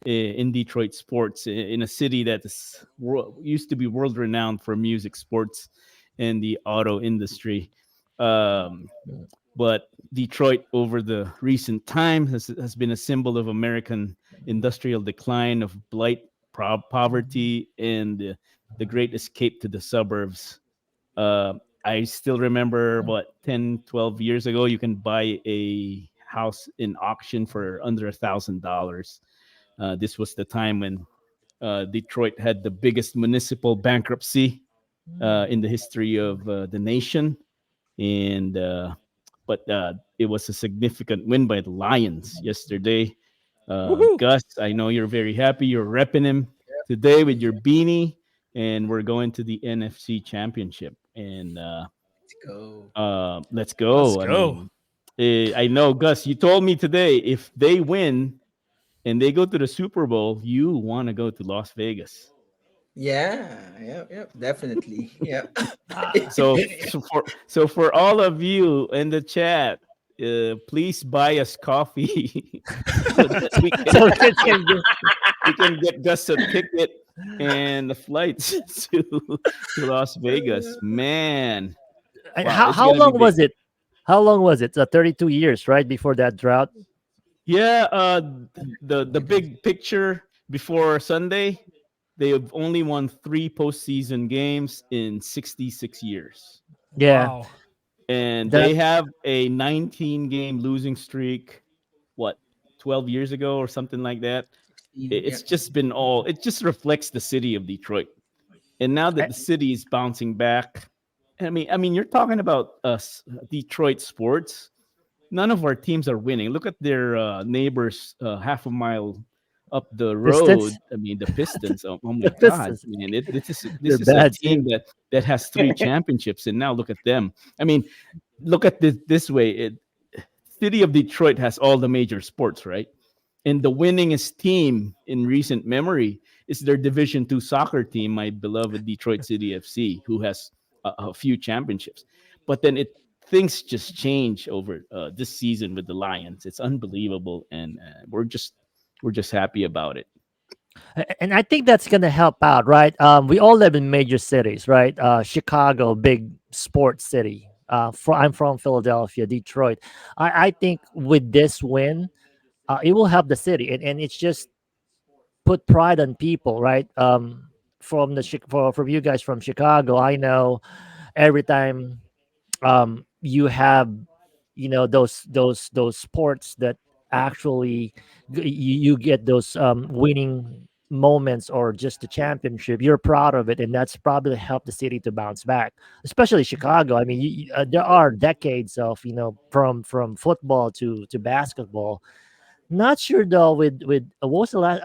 in Detroit sports, in a city that used to be world renowned for music, sports, and the auto industry. Um, but Detroit, over the recent time, has been a symbol of American industrial decline, of blight, poverty, and the great escape to the suburbs. I still remember, what, 10, 12 years ago, you can buy a house in auction for under $1,000. This was the time when Detroit had the biggest municipal bankruptcy in the history of the nation, and but it was a significant win by the Lions yesterday. Woohoo! Gus, I know you're very happy. You're repping him today with your beanie, and we're going to the NFC Championship. And Let's go. let's Let's go. I go. mean, I know, Gus. You told me today if they win and they go to the Super Bowl, you want to go to Las Vegas. Yeah, yep, yep, definitely. Yep. So for all of you in the chat, please buy us coffee so that So kids can get. we can get Gus a ticket and the flights to Las Vegas. Man, wow, it's How gonna be long big. was it? How long was it? 32 years, right before that drought. Yeah, the big picture before Sunday, they have only won 3 postseason games in 66 years. Yeah, Wow. And that they have a 19 game losing streak, what, 12 years ago or something like that. 16, It's yep. just been all, it just reflects the city of Detroit. And now that I- the city is bouncing back, I mean you're talking about us, Detroit sports. None of our teams are winning. Look at their neighbors half a mile up the road. Pistons. I mean, the Pistons. Oh my The God, Pistons. man! They're This is a bad team too. that has 3 championships, and now look at them. I mean, look at this way. City of Detroit has all the major sports, right? And the winningest team in recent memory is their Division 2 soccer team, my beloved Detroit City FC, who has a few championships. But then it things just change over this season with the Lions. It's unbelievable, and we're just happy about it. And I think that's going to help out, right? We all live in major cities, right? Chicago, big sports city. I'm from Philadelphia, Detroit. I think with this win, it will help the city, and it's just put pride on people, right? From from you guys from Chicago, I know every time you have those sports that actually you get those winning moments or just the championship, you're proud of it, and that's probably helped the city to bounce back, especially Chicago. I mean, there are decades of from football to basketball. Not sure though with what was the last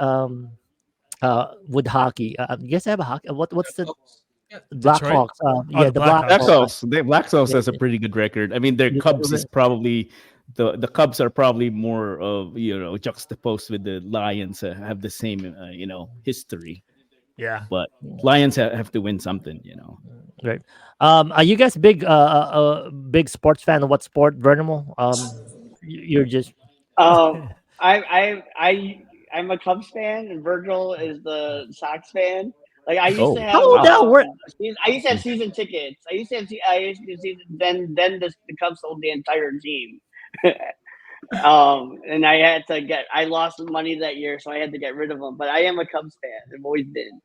with hockey. You guys have a hockey, what's the Blackhawks. Yeah. Detroit. Blackhawks, Oh, yeah, the the Black Blackhawks. Blackhawks. Sox, Black Sox Yeah, has a pretty good record. I mean, their Cubs yeah. is probably the Cubs are probably more of juxtaposed with the Lions. Have the same history, Yeah. but Lions have to win something. Right. Are you guys big sports fan? What sport, Vernimal? You're just Um, I'm a Cubs fan, and Virgil is the Sox fan. Like I used to Oh, have, how wow. that work? I used to have season tickets. I used to season. Then the Cubs sold the entire team. And I lost money that year, so I had to get rid of them. But I am a Cubs fan. I've always been.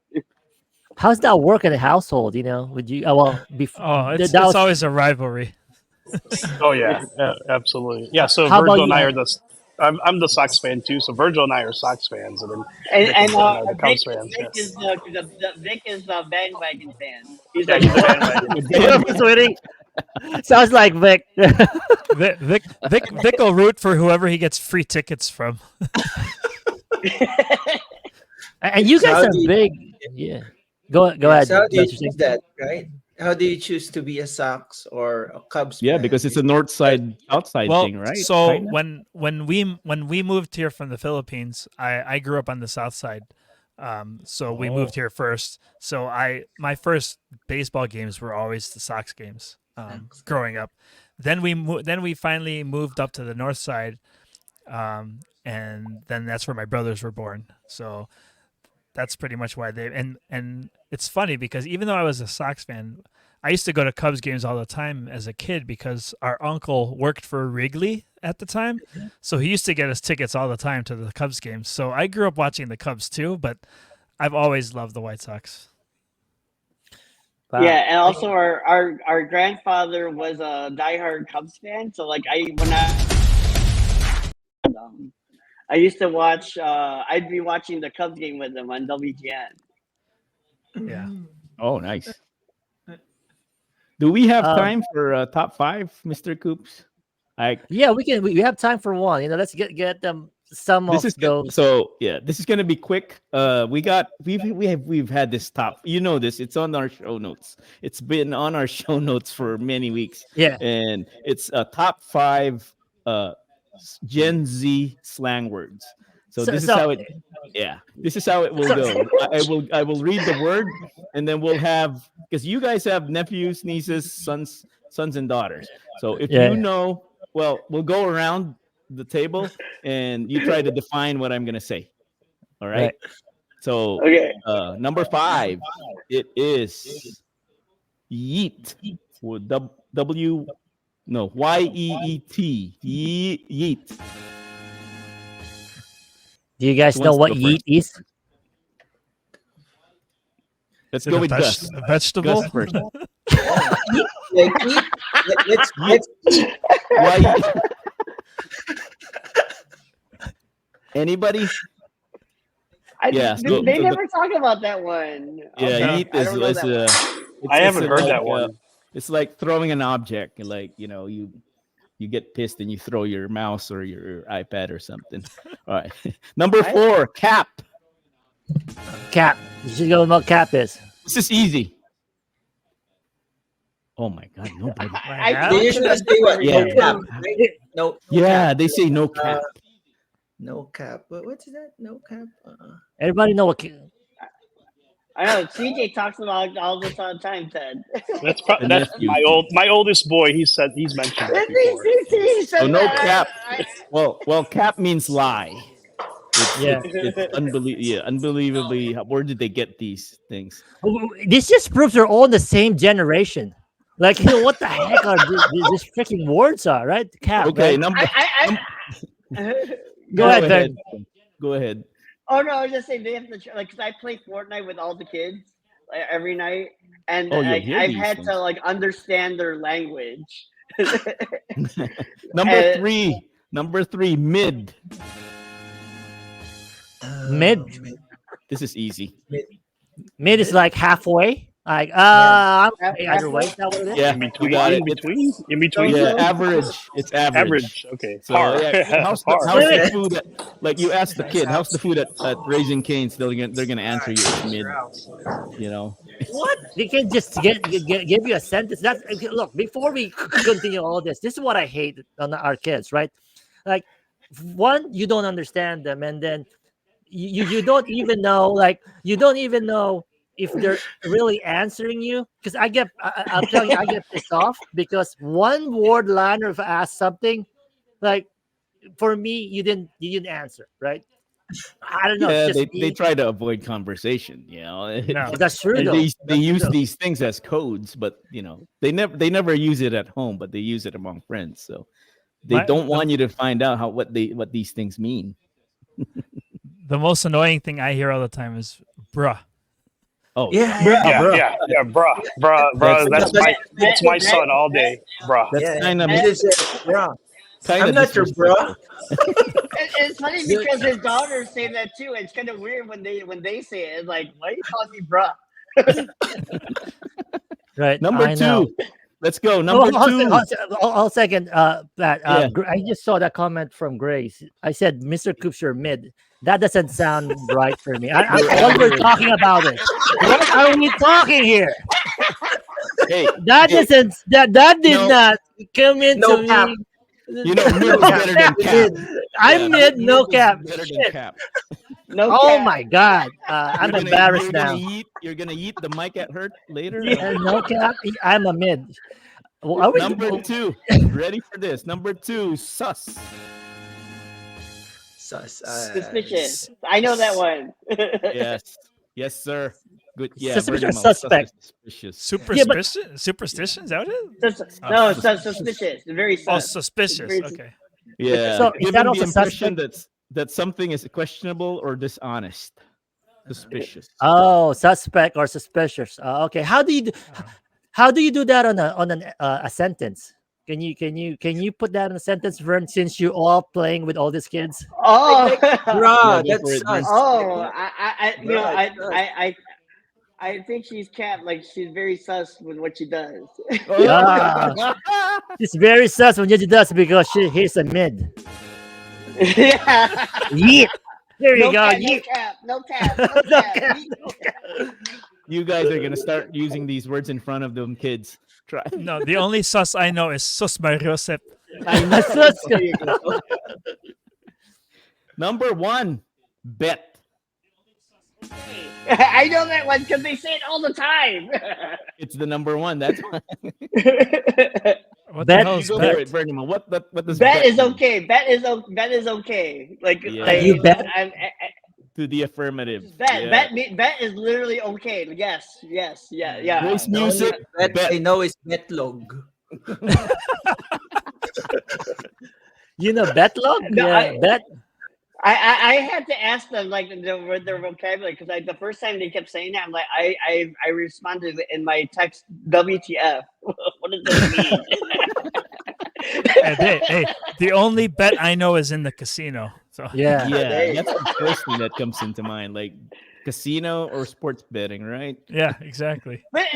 How's that work in a household? Would you? Well, Oh, it's that it's was always a rivalry. Oh yeah, absolutely. Yeah. So how about Virgil and you? I are I'm the Sox fan too. So Virgil and I are Sox fans, and then And Vic and Dan are the Vic, Cubs fans. Vic Yes. is Vic is the bandwagon fan. He's Yeah, like, he's a oh, bandwagon. Whoever's winning sounds like Vic. Vic will root for whoever he gets free tickets from. And you So guys how are do you, big. Yeah. Go yeah, so ahead, how do you Josh. choose that, right? How do you choose to be a Sox or a Cubs Yeah, fan? because it's Is a it north because side south side Well, thing, right? so Kinda. when we moved here from the Philippines, I grew up on the south side. So we moved Oh, here first. So my first baseball games were always the Sox games. Sox? Growing up, then we finally moved up to the north side, and then that's where my brothers were born. So that's pretty much why they and it's funny because even though I was a Sox fan, I used to go to Cubs games all the time as a kid because our uncle worked for Wrigley at the time. So he used to get us tickets all the time to the Cubs games. So I grew up watching the Cubs too, but I've always loved the White Sox. Wow. yeah, and also our grandfather was a diehard Cubs fan. So like um, I used to watch. I'd be watching the Cubs game with him on WGN. Yeah. oh, nice. Do we have Um, time for top five, Mister Coops? I yeah, we can. We have time for one. Let's get them some This of is those. so yeah. This is gonna be quick. We've had this top. You know this. It's on our show notes. It's been on our show notes for many weeks, Yeah. and it's a top five Gen Z slang words. So So this is so how it. Yeah, this is how it will so, go. I will read the word, and then we'll have because you guys have nephews, nieces, sons and daughters. So if yeah. you know, well, we'll go around the table and you try to define what I'm gonna say. All right. Right. So Okay. number five, it is yeet. Or W no Yeet. Yeet. Do you Who guys know wants to what go yeet first? is? Let's Is it go with Gus. a vegetable? Gus first. Eat, like eat. Yeet. Let's eat. Why? Anybody? Yeah. So, They so the never talk about that one. yeah, Okay, yeet I is don't know is that one. I it's haven't heard like that one. it's like throwing an object, like you get pissed and you throw your mouse or your iPad or something. All right. Number I, 4, cap. Cap. You should go with what cap is. This is easy. Oh my god, nobody. I Have? They talked to usually them say what? Yeah. No before. cap, right? No Yeah, cap. they say no Uh, cap. no cap. What's that? No cap. Everybody know what? I know CJ talks about all this all the time, Ted. The That's nephew. my oldest boy. He's mentioned that before. He said So no that. cap. Well, cap means lie. Yeah. It's unbelievably. Where did they get these things? This just proves they're all in the same generation. Like, what the heck are these freaking words are, right? Cap, Okay, right? number. Go ahead, Ben. Go ahead. Oh no, I was just saying they have to like because I play Fortnite with all the kids like, every night, and Oh, you'll like hear I've these had things. to like understand their language. Number Uh, three. Number three. Mid. Mid. This is easy. Mid is like halfway. Like, I'm okay either way. Is that what it is? Yeah, In you between, got it. in between, in between. So- Yeah, average. It's average. Average. Okay. So Par. yeah, how's Par. the food? Like you ask the kid, how's the food at Raising Cane's? They're gonna answer you it's mid. You know. What? They can just give you a sentence. That's okay, look. Before we continue all this is what I hate on our kids, right? Like, one, you don't understand them, and then you don't even know, like, you don't even know if they're really answering you. Because I'm telling you, I get pissed off because one word liner, if I ask something, like, for me, you didn't answer, right? I don't know. It's Yeah, just they me. try to avoid conversation. You know. No. That's true, They, though. they That's true, use though. these things as codes, but you know they never use it at home, but they use it among friends. So they don't want you to find out what these things mean. The most annoying thing I hear all the time is bruh. Oh Yeah, Yeah, Bruh. yeah, bruh. That's my son all day, bruh. That's yeah. kind of You just say, bro, kind I'm of not your bro. It's funny because his daughters say that too. It's kind of weird when they say it. It's like, why are you calling me bruh? Right. Number I know. two. Let's go. Oh, Number two. hold a second, Pat. Yeah. I just saw that comment from Grace. I said, "Mr. Coops, you're mid." That doesn't sound right for me. What we're talking about it? What are we talking here? Hey, That hey, doesn't. That did No. not come into No me. cap. you know, mid is better than cap. I'm Yeah, mid, no is cap. Better than Shit. cap. No Oh cap. my god, I'm embarrassed now. You're gonna eat the mic at hurt later. Yeah. No cap. I'm a mid. Well, are we, Number two. Ready for this? Number two. Sus. Suspicious. I know that one. Yes. Yes, sir. Good. Yeah. Suspicious Vertimal. suspect. Suspicious. Yeah, but- Superstition? Is that what it is? No, suspicious. Very Oh, sus. suspicious. Very- Okay. Yeah. So, is Give that him also the impression suspect? that something is questionable or dishonest. Suspicious. Oh, suspect or suspicious. Okay. How do you do that on a sentence? Can you put that in a sentence, Vern? Since you all playing with all these kids. Oh, Bro, Yeah, go for that's it, man. sus. oh, I you know, Right, right. I think she's cat. Like she's very sus with what she does. Ah, it's very sus when Gigi does because he's a mid. Yeah. Yeet. There you No go. cap, no Yeet. cap, no cap, no No cap. cap. You guys are gonna start using these words in front of them kids. Try. No, the only sus I know is sus Mariosep. I know. Sus. There you go. Number one, bet. I know that one because they say it all the time. It's the number one. That's why. What Bet. the hell You is go bet? for it, Bergman. What does Bet is mean? okay. Bet is okay. Like, Yeah. like You bet? To the affirmative. bet, Yeah. bet is literally okay. Yes, yeah. Grace The only music. bet Bet. I know is betlog. You know betlog? No, Yeah, bet. I had to ask them like their vocabulary because the first time they kept saying that, I'm like I responded in my text WTF. What does that mean? Hey, the only bet I know is in the casino. So Yeah. Yeah, that's the first thing that comes into mind, like casino or sports betting, right? yeah, exactly. But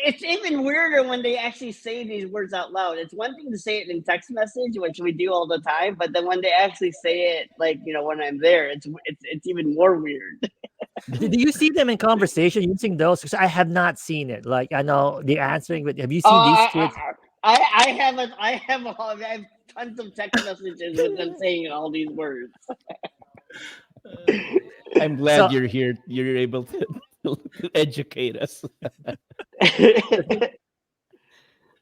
it's even weirder when they actually say these words out loud. It's one thing to say it in text message, which we do all the time, but then when they actually say it, like when I'm there, it's even more weird. Do you see them in conversation using those? Because I have not seen it. Like, I know the answering, but have you seen these kids? I have tons of text messages with them saying all these words. I'm glad So- you're here. You're able to to educate us.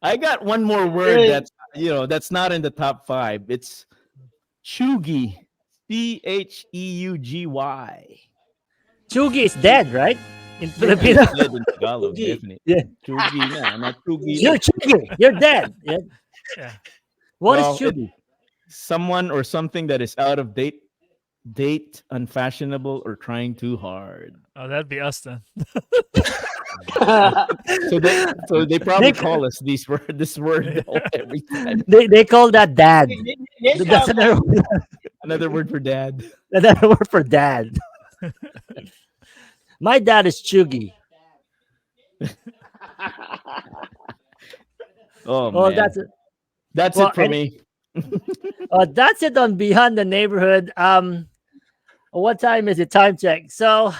I got one more word Really, that's that's not in the top five. It's Chugi. Cheugy. Chugi is dead, right? In Chugi Filipino. is dead in Tagalog, Sugi. definitely. Yeah. Chugi na, not Chugi. You're Chugi. You're dead. Yeah. Yeah. What is Well, it's Chugi? someone or something that is out of date, unfashionable, or trying too hard. Oh, that'd be us then. So they They, probably call us this word every time. they call that dad. this That's sounds like Another word for dad. another word for dad. My dad is Chugi. Oh Well, man, that's well, it for me. that's it on Beyond the Neighborhood. What time is it? Time check. So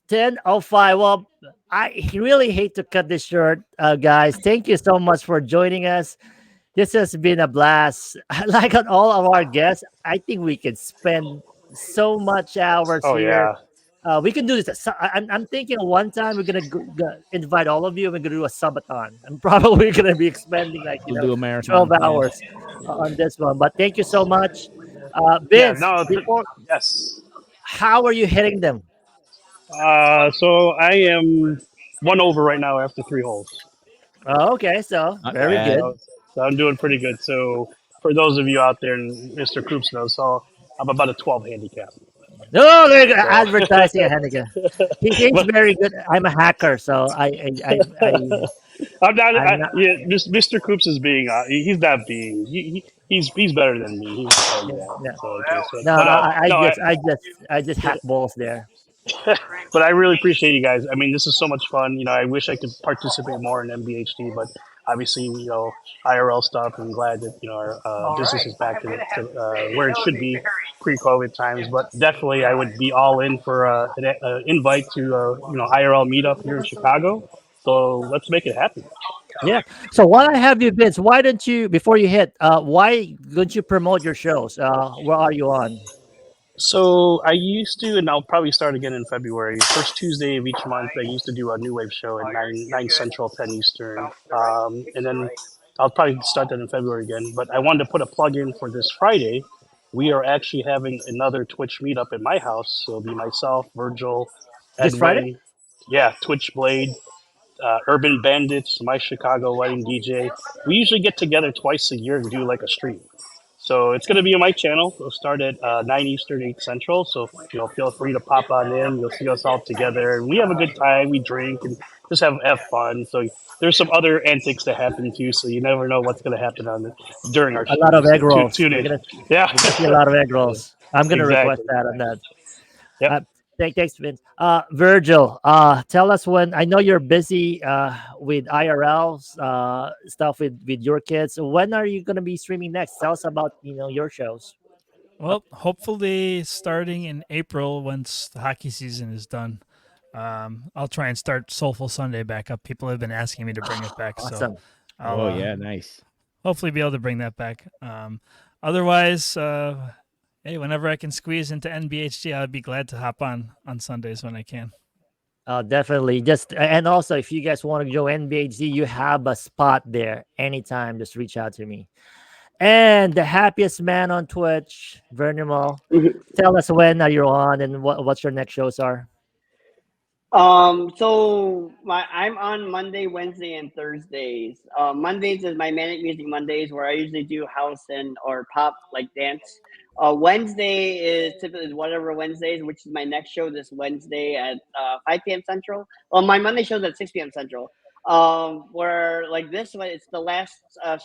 10:05. Well, I really hate to cut this short, guys. Thank you so much for joining us. This has been a blast. Like on all of our guests, I think we could spend so much hours Oh here. yeah. We can do this. I'm thinking one time we're gonna invite all of you. And we're gonna do a subathon. I'm probably gonna be expending like We'll do a 12 marathon. Yeah. hours on this one. But thank you so much, Yeah. Vince. No. Before, Yes. how are you hitting them? So I am one over right now after 3 holes. Oh, okay, so Not very Yeah. bad. good. So I'm doing pretty good. So for those of you out there, and Mr. Croops knows, so I'm about a 12 handicap. No, they're So, advertising a Hennigan. He's but very good. I'm a hacker, so I'm not. Yeah, Mr. Coops is being. He's not being. He's better than me. He will tell you Yeah, that. yeah. So, okay, so No, but no, I just hack balls there. but I really appreciate you guys. I mean, this is so much fun. I wish I could participate more in MBHD, but obviously, IRL stuff. I'm glad that our business is back to where it should be pre-COVID times. But definitely, I would be all in for an invite to IRL meetup here in Chicago. So let's make it happen. Yeah. So while I have you, Vince, why don't you before you hit? Why don't you promote your shows? Where are you on? So I used to, and I'll probably start again in February. First Tuesday of each month, I used to do a new wave show at nine Central, 10 Eastern, and then I'll probably start that in February again. But I wanted to put a plug in for this Friday. We are actually having another Twitch meetup at my house. So it'll be myself, Virgil, This Friday? Edwin, yeah, Twitch Blade, Urban Bandits, my Chicago wedding DJ. We usually get together twice a year and do like a stream. So it's going to be on my channel. It'll start at 9 Eastern, 8 Central. So feel free to pop on in. You'll see us all together. And we have a good time. We drink and just have fun. So there's some other antics that happen too. So you never know what's going to happen during our A lot stream. of So egg rolls. tune in. Yeah, We're gonna see a lot of egg rolls. I'm gonna request exactly. that on that. Yep. Thanks, Vince. Virgil, tell us when. I know you're busy with IRLs stuff with your kids. So when are you gonna be streaming next? Tell us about your shows. Well, hopefully starting in April once the hockey season is done. I'll try and start Soulful Sunday back up. People have been asking me to bring it back, so Awesome. I'll Oh yeah, nice. hopefully be able to bring that back. Otherwise, hey, whenever I can squeeze into NBHG, I'd be glad to hop on Sundays when I can. Definitely. Just and also, if you guys want to go NBHC, you have a spot there anytime. Just reach out to me. And the happiest man on Twitch, Vernimal. Tell us when are you on and what's your next shows are. So I'm on Monday, Wednesday, and Thursdays. Mondays is my Manic Music Mondays, where I usually do house and or pop like dance. Wednesday is typically whatever Wednesdays, which is my next show this Wednesday at 5 p.m. Central. Well, my Monday show's at 6 p.m. Central. Where like this one, it's the last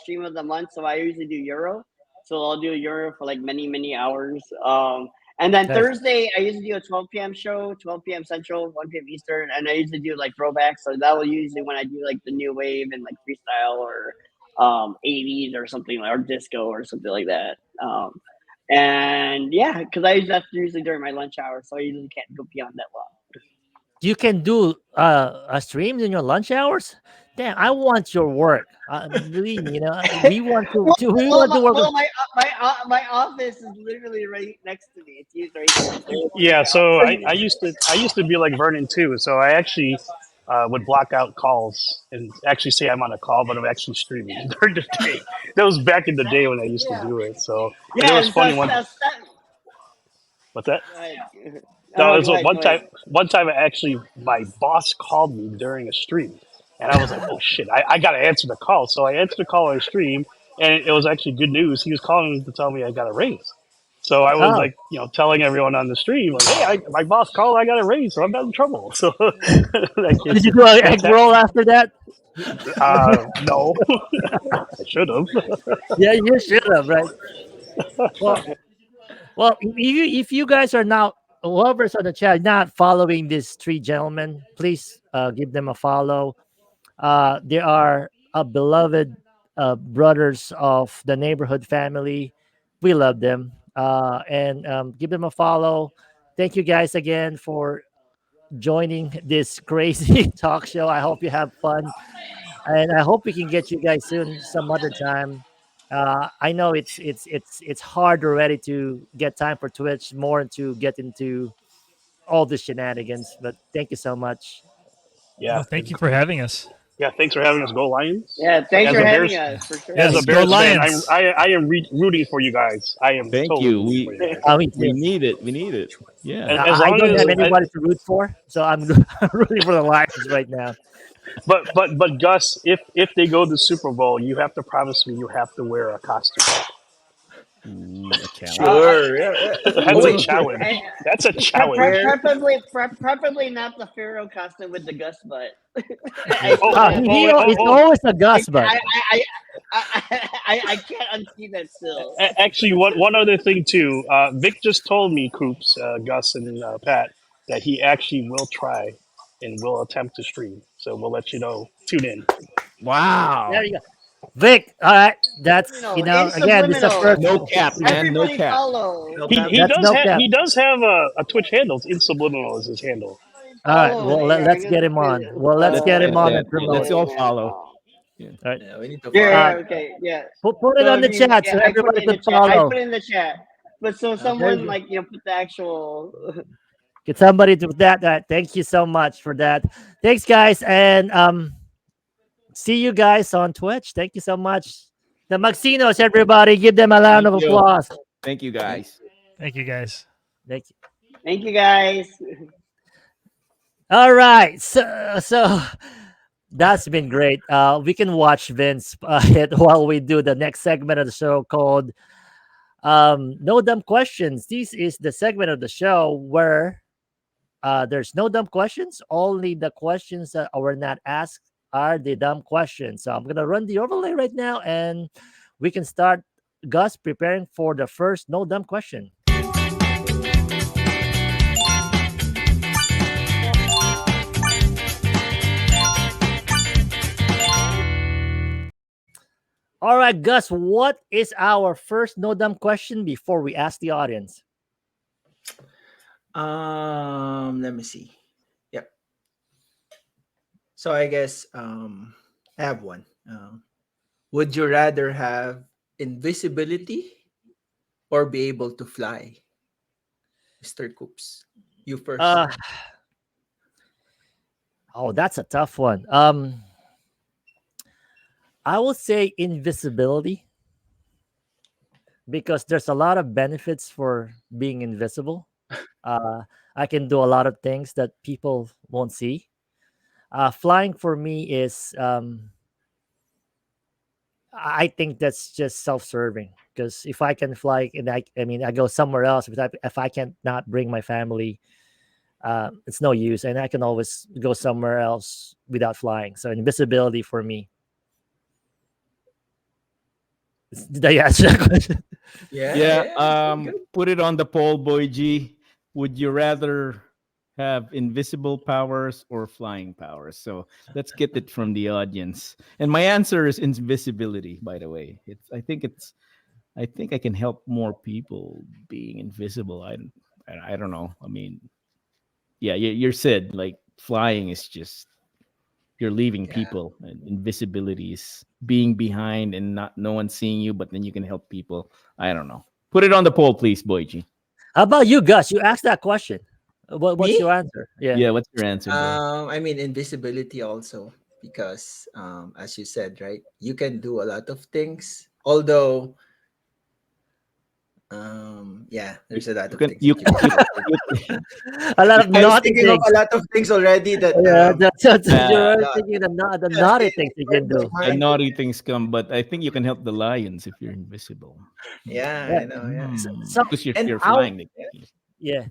stream of the month, so I usually do Euro. So I'll do Euro for like many hours. And then Nice. Thursday, I usually do a 12 p.m. show, 12 p.m. Central, 1 p.m. Eastern, and I usually do like throwbacks. So that will usually when I do like the new wave and like freestyle or 80s or something or disco or something like that. And yeah, because that's usually during my lunch hour, so I usually can't go beyond that long. You can do streams in your lunch hours. Damn, I want your work. Believe me, we want we Well, want to work. well, my office is literally right next to me. It's used right here. So it's Yeah, my so office. I used to be like Vernon too. So I actually would block out calls and actually say I'm on a call, but I'm actually streaming during the day. That was back in the day when I used to do it. So and it Yeah, was and so funny one. What's that? go ahead. No, Oh, it go was ahead. one Go ahead. time. One time, actually, my boss called me during a stream, and I was like, "Oh shit, I got to answer the call." So I answered the call on a stream, and it was actually good news. He was calling to tell me I got a raise. So I was Oh, like, telling everyone on the stream, like, "Hey, my boss called. I got a raise, so I'm not in trouble." So, like, did it's you do an egg fantastic. roll after that? No, I should have. Yeah, you should have, right? Well, if you guys are now, whoever's on the chat not following these three gentlemen, please give them a follow. They are a beloved brothers of the neighborhood family. We love them, and give them a follow. Thank you guys again for joining this crazy talk show. I hope you have fun, and I hope we can get you guys soon, some other time. I know it's hard already to get time for Twitch, more to get into all the shenanigans. But thank you so much. Yeah, No, thank it's, you for having us. yeah. Thanks for having us. Go Lions! Yeah, thanks As for a having Bears, us for sure. as a Yes, go Thank Bears you. fan, Lions. I am rooting for you guys. I am Thank totally you. rooting for you guys. Me We too. need it. We need it. Yeah. And I as I long don't have as anybody to root for, so I'm rooting for the Lions right now. but Gus, if they go to the Super Bowl, you have to promise me you have to wear a costume. Ooh, a challenge. Uh, Sure. Yeah, yeah. Oh That's a wait, Ooh. challenge. and That's a challenge. where? preferably not the pharaoh costume with the Gus butt. I Oh, still oh, can't. oh, wait, oh, It's oh. always a I Gus, but I can't unsee that still. Actually, one other thing too. Vic just told me, Coops, Gus, and Pat, that he actually will try and will attempt to stream. So we'll let you know. Tune in. there Wow. you go. Vic, all right. That's It's again, this is the subliminal. first. No cap, man. No Everybody cap. follow. No He cap. he That's does no have cap. he does have a Twitch handle. It's in subliminal is his handle. All right. Follow. Well, Hey, let's get him on. Well, let's Let's get him get on man. that. and promote Let's it. all Man, follow. oh. Yeah. All right. Yeah, we need to Yeah, follow. Uh, yeah, okay, yeah. put it So on I the mean, chat yeah, so I put everybody it in the could chat. I follow. put it in the chat. But so There you someone go. put the actual. Get somebody to that. Thank you so much for that. Thanks, guys, and see you guys on Twitch. Thank you so much. The Maxinos, everybody, give them a round Thank of you. applause. Thank you, Thank guys. Thank you, guys. Thank you. Thank you guys. All right, so that's been great. We can watch Vince hit while we do the next segment of the show called "No Dumb Questions." This is the segment of the show where there's no dumb questions. Only the questions that were not asked are the dumb questions. So I'm gonna run the overlay right now, and we can start. Gus preparing for the first no dumb question. All right, Gus, what is our first no dumb question before we ask the audience? Let me see. Yep. So I guess I have one. Would you rather have invisibility or be able to fly, Mr. Coops? You first. Uh, oh, that's a tough one. I will say invisibility because there's a lot of benefits for being invisible. Uh, I can do a lot of things that people won't see. Flying for me is, I think that's just self-serving because if I can fly and I mean, I go somewhere else, if I can't not bring my family, it's no use, and I can always go somewhere else without flying. So invisibility for me. Did I answer that question? Yeah, Yeah. yeah, it's pretty good. Put it on the poll, boy G. Would you rather have invisible powers or flying powers? So let's get it from the audience. And my answer is invisibility. By the way, I think I can help more people being invisible. I don't know. I mean, yeah, you said like flying is just you're leaving Yeah. people. And invisibility is being behind and not no one seeing you, but then you can help people. I don't know. Put it on the poll, please, Boyji. How about you, Gus? You asked that question. What's your Me? answer? Yeah. Yeah, what's your answer, bro? I mean invisibility also because as you said, right? You can do a lot of things. Although yeah, You, there's a lot you of can things that you can do. you, A lot you of I was naughty thinking of things. a lot of things already that Yeah, uh, you're not thinking the yeah, naughty see, things you where can my do. the mind naughty things come, but I think you can help the lions if you're invisible. yeah, Yeah. I know, yeah. Because And you're how flying. yeah, Yeah.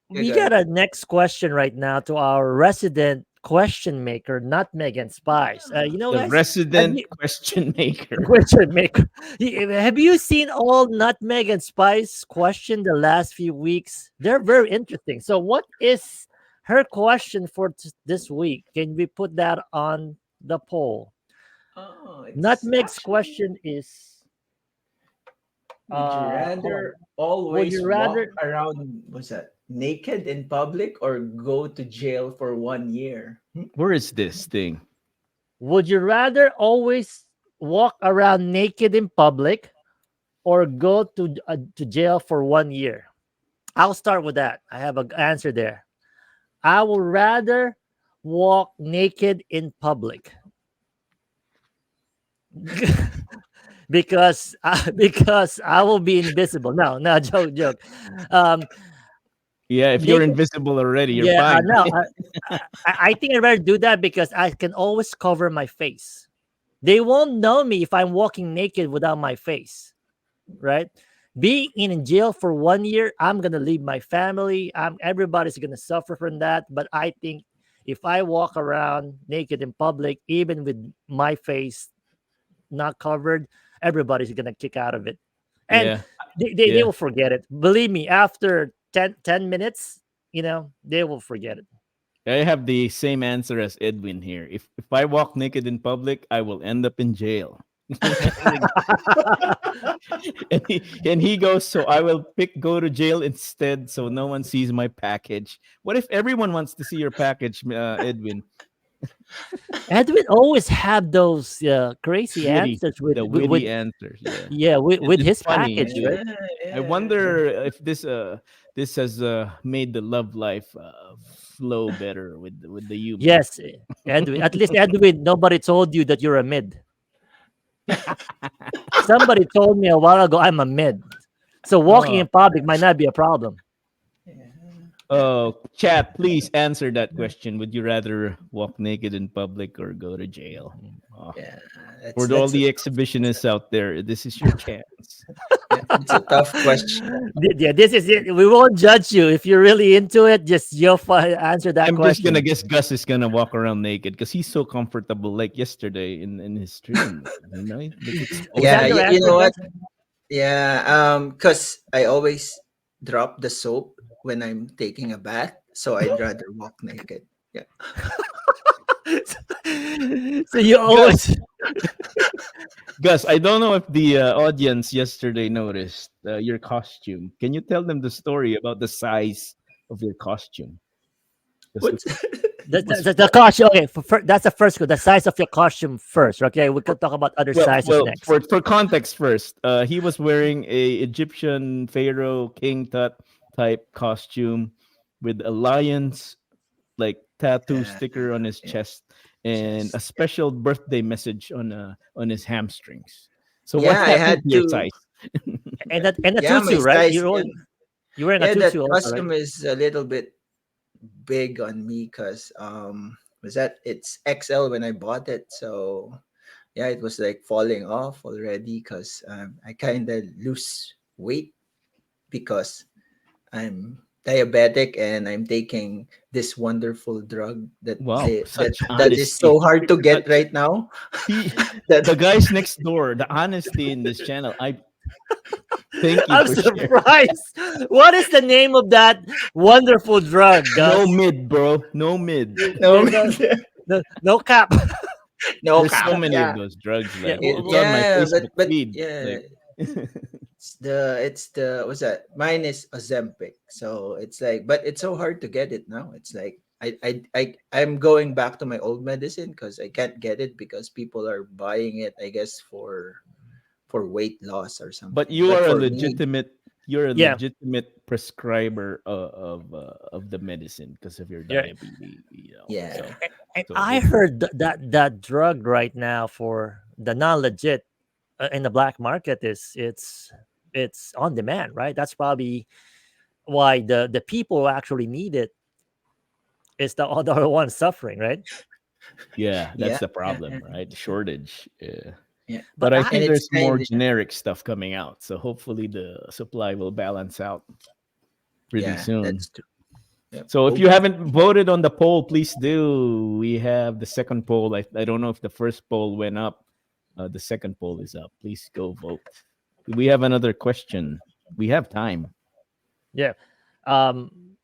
yeah, We go got ahead. a next question right now to our resident question maker, Nutmeg and Spice. The Guys, have resident you question maker. question maker? Have you seen all Nutmeg and Spice question the last few weeks? They're very interesting. So, what is her question for this week? Can we put that on the poll? Oh, it's Nutmeg's actually question is, would you hold on. rather Would always you walk rather around what's that naked in public or go to jail for 1 year? Hmm? Where is this thing? Would you rather always walk around naked in public or go to jail for 1 year? I'll start with that. I have an answer there. I would rather walk naked in public because I will be invisible. No, no, joke. Um, Yeah, if you're naked. invisible already, you're Yeah, fine. no. I think I'd rather do that because I can always cover my face. They won't know me if I'm walking naked without my face, right? Being in jail for 1 year, I'm gonna leave my family. Everybody's gonna suffer from that. But I think if I walk around naked in public, even with my face not covered, everybody's gonna kick out of it, and Yeah, they yeah. will forget it. Believe me, after ten minutes, they will forget it. I have the same answer as Edwin here. If I walk naked in public, I will end up in jail. And he goes, so I will pick go to jail instead, so no one sees my package. What if everyone wants to see your package, Edwin? Edwin always have those crazy Witty, answers the with witty answers. Yeah, yeah with it's his funny package, too. right? Yeah, I yeah, yeah. wonder if this has made the love life flow better with the humor. Yes, Edwin. At least Edwin, nobody told you that you're a mid. Somebody told me a while ago I'm a mid. So walking Oh, in public might not be a problem. Yeah. Yeah. oh, chat, please answer that question. Would you rather walk naked in public or go to jail? Oh, Yeah, for all that's a the that's exhibitionists out there, this is your chance. yeah, it's a tough question. Yeah, this is it. We won't judge you if you're really into it. Just answer that I'm just gonna question. guess Gus is gonna walk around naked because he's so comfortable. Like yesterday in his stream, like Is that Yeah, your exposing. you answer, know what? Gus? Yeah, cause I always drop the soap when I'm taking a bath, so I'd rather walk naked. Yeah. So you Gus, always Gus, I don't know if the audience yesterday noticed your costume. Can you tell them the story about the size of your costume? 'Cause What's it was the costume. Okay, that's the first one. The size of your costume first. Okay, we can talk about other sizes well next. for context first. He was wearing a Egyptian pharaoh king tut type costume with a lion's like tattoo yeah, sticker on his yeah, chest and a chest. Yeah. special birthday message on his hamstrings. So what Yeah, I happened had to your to. size? And a Yeah, my tutu, right? size. Yeah, You're wearing a yeah. That tutu also, right? costume is a little bit big on me because was that it's XL when I bought it, so yeah, it was like falling off already because I kind of lose weight because I'm diabetic and I'm taking this wonderful drug that Wow, they that such that is honesty. so hard to get Such right now. he That the guys next door, the honesty in this channel. I thank you I'm for sharing. surprised. What is the name of that wonderful drug, No Gus? mid, bro. No mid. no, No cap. no There's so cap. many of Yeah, those drugs. Yeah, Like it's on my yeah, Facebook but feed. yeah, Like it's the what's that? Mine is Ozempic, so it's like, but it's so hard to get it now. It's like I'm going back to my old medicine because I can't get it because people are buying it, I guess, for weight loss or But something. you But are a for me, legitimate. You're a Yeah, legitimate prescriber of the medicine because of your yeah. diabetes. yeah, And So I hopefully, heard that drug right now for the non-legit in the black market is it's on demand, right? That's probably why the people who actually need it is the other one suffering, right? yeah, that's yeah, the yeah, problem, yeah, right? The shortage. Yeah. yeah. But But I And think it's there's more kind of, generic stuff coming out, so hopefully the supply will balance out pretty yeah, soon. that's true. Yep. So if you Hopefully. haven't voted on the poll, please do. We have the second poll. I don't know if the first poll went up. The second poll is up. Please go vote. We have another question. We have time. yeah. Um,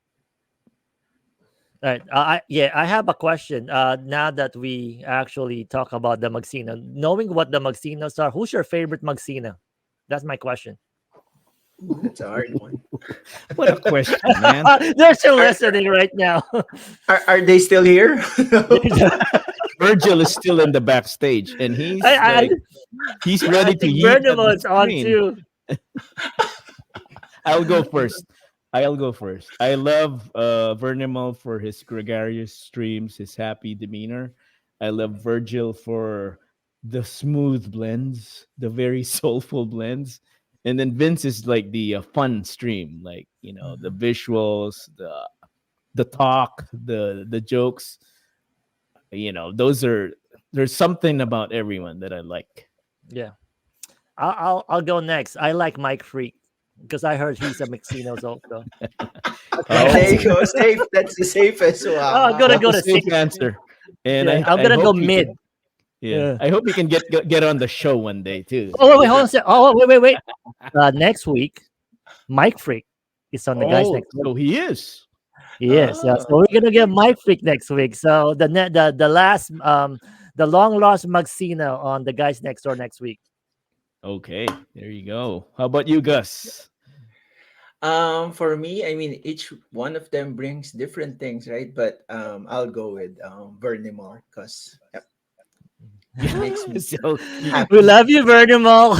right. I have a question. Now that we actually talk about the Magsina, knowing what the Magsinas are, who's your favorite Magsina? That's my question. Ooh, that's a hard one. What a question, man. They're still Are, listening right now. are they still here? Virgil is still in the backstage, and I, he's I like, he's I ready to think yeet at the Burnham's on screen. too. I'll go first. I'll go first. I love Vernimal for his gregarious streams, his happy demeanor. I love Virgil for the smooth blends, the very soulful blends. And then Vince is like the fun stream, like the visuals, the talk, the jokes. Those are there's something about everyone that I like. Yeah, I'll go next. I like Mike Freak because I heard he's a Maxinos also. That's my There you Oh, answer. go. Safe. That's the safest Oh, I'm gonna one. that's go a to safe safe. answer. And Yeah, I I'm I gonna go hope he mid. can. Yeah, Yeah. I hope he can get on the show one day too. Oh wait, hold on a sec. Oh wait. Next week, Mike Freak is on the guys Oh, next week. so he is. Yes, Oh, so we're gonna get Mike Freak next week. So the last the long lost Maxina on the guys next door next week. Okay, there you go. How about you, Gus? for me, I mean, each one of them brings different things, right? But I'll go with Vernimal because Yeah, it makes me so We happy. love you, Vernimal.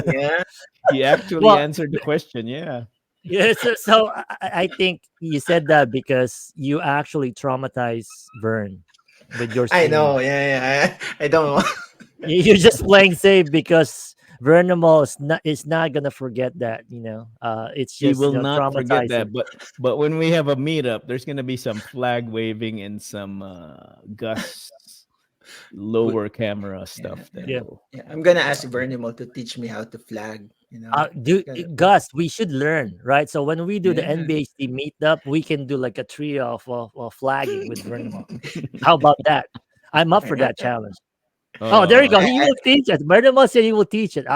Yeah, he actually Well, answered the question. Yeah, yes. So I think you said that because you actually traumatized Vern with your I streaming. know. Yeah. I don't know. You're just playing safe because Vernimal is not gonna forget that. It's he just will not forget traumatizing. that. But when we have a meetup, there's gonna be some flag waving and some Gus But, lower camera yeah, stuff that yeah, Yeah. will yeah. I'm happen. gonna ask Vernimal to teach me how to flag. Do Gonna- Gus, we should learn, right? So when we do the yeah. NBHC meetup, we can do like a trio of flagging with Vernimal. How about that? I'm up for Yeah, that challenge. Oh, there you uh, go. He will teach it. Vernimal said he will teach it.